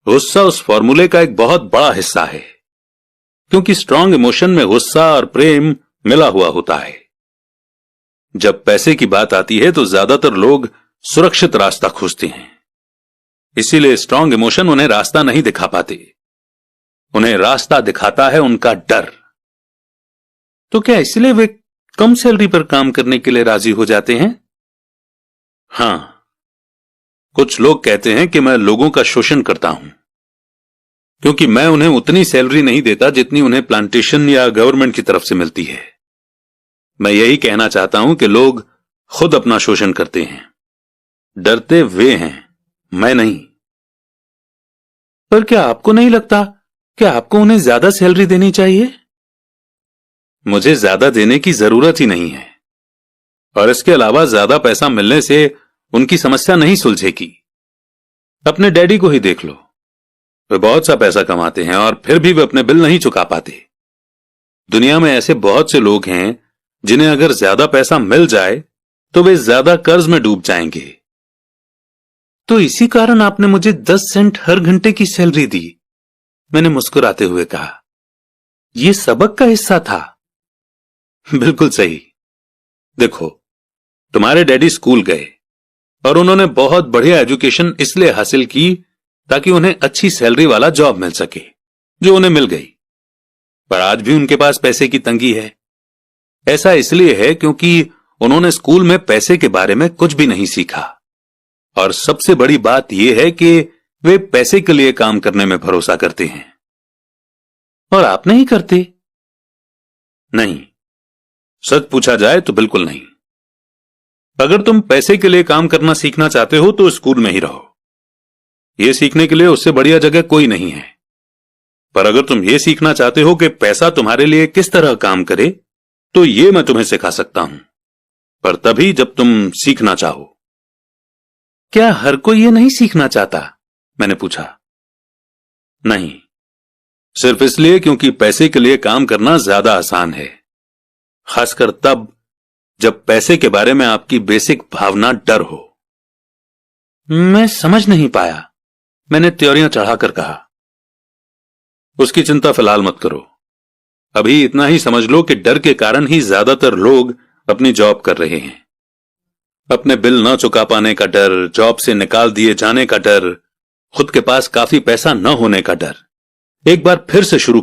[SPEAKER 1] गुस्सा उस फॉर्मूले का एक बहुत बड़ा हिस्सा है, क्योंकि स्ट्रांग इमोशन में गुस्सा और प्रेम मिला हुआ होता है। जब पैसे की बात आती है तो ज्यादातर लोग सुरक्षित रास्ता खोजते हैं, इसीलिए स्ट्रांग इमोशन उन्हें रास्ता नहीं दिखा पाते। उन्हें रास्ता दिखाता है उनका डर। तो क्या इसलिए वे कम सैलरी पर काम करने के लिए राजी हो जाते हैं? हां, कुछ लोग कहते हैं कि मैं लोगों का शोषण करता हूं, क्योंकि मैं उन्हें उतनी सैलरी नहीं देता जितनी उन्हें प्लांटेशन या गवर्नमेंट की तरफ से मिलती है। मैं यही कहना चाहता हूं कि लोग खुद अपना शोषण करते हैं। डरते वे हैं, मैं नहीं। पर क्या आपको नहीं लगता कि आपको उन्हें ज्यादा सैलरी देनी चाहिए? मुझे ज्यादा देने की जरूरत ही नहीं है, और इसके अलावा ज्यादा पैसा मिलने से उनकी समस्या नहीं सुलझेगी। अपने डैडी को ही देख लो, वे बहुत सा पैसा कमाते हैं और फिर भी वे अपने बिल नहीं चुका पाते। दुनिया में ऐसे बहुत से लोग हैं जिन्हें अगर ज्यादा पैसा मिल जाए तो वे ज्यादा कर्ज में डूब जाएंगे। तो इसी कारण आपने मुझे 10 सेंट हर घंटे की सैलरी दी, मैंने मुस्कुराते हुए कहा। यह सबक का हिस्सा था। बिल्कुल सही। देखो, तुम्हारे डैडी स्कूल गए और उन्होंने बहुत बढ़िया एजुकेशन इसलिए हासिल की ताकि उन्हें अच्छी सैलरी वाला जॉब मिल सके, जो उन्हें मिल गई। पर आज भी उनके पास पैसे की तंगी है। ऐसा इसलिए है क्योंकि उन्होंने स्कूल में पैसे के बारे में कुछ भी नहीं सीखा। और सबसे बड़ी बात यह है कि वे पैसे के लिए काम करने में भरोसा करते हैं। और आप नहीं करते? नहीं, सच पूछा जाए तो बिल्कुल नहीं। अगर तुम पैसे के लिए काम करना सीखना चाहते हो तो स्कूल में ही रहो। यह सीखने के लिए उससे बढ़िया जगह कोई नहीं है। पर अगर तुम यह सीखना चाहते हो कि पैसा तुम्हारे लिए किस तरह काम करे, तो यह मैं तुम्हें सिखा सकता हूं, पर तभी जब तुम सीखना चाहो। क्या हर कोई यह नहीं सीखना चाहता? मैंने पूछा। नहीं, सिर्फ इसलिए क्योंकि पैसे के लिए काम करना ज्यादा आसान है, खासकर तब जब पैसे के बारे में आपकी बेसिक भावना डर हो। मैं समझ नहीं पाया, मैंने त्योरियां चढ़ाकर कहा। उसकी चिंता फिलहाल मत करो। अभी इतना ही समझ लो कि डर के कारण ही ज्यादातर लोग अपनी जॉब कर रहे हैं। अपने बिल न चुका पाने का डर, जॉब से निकाल दिए जाने का डर, खुद के पास काफी पैसा न होने का डर। एक बार फिर से शुरू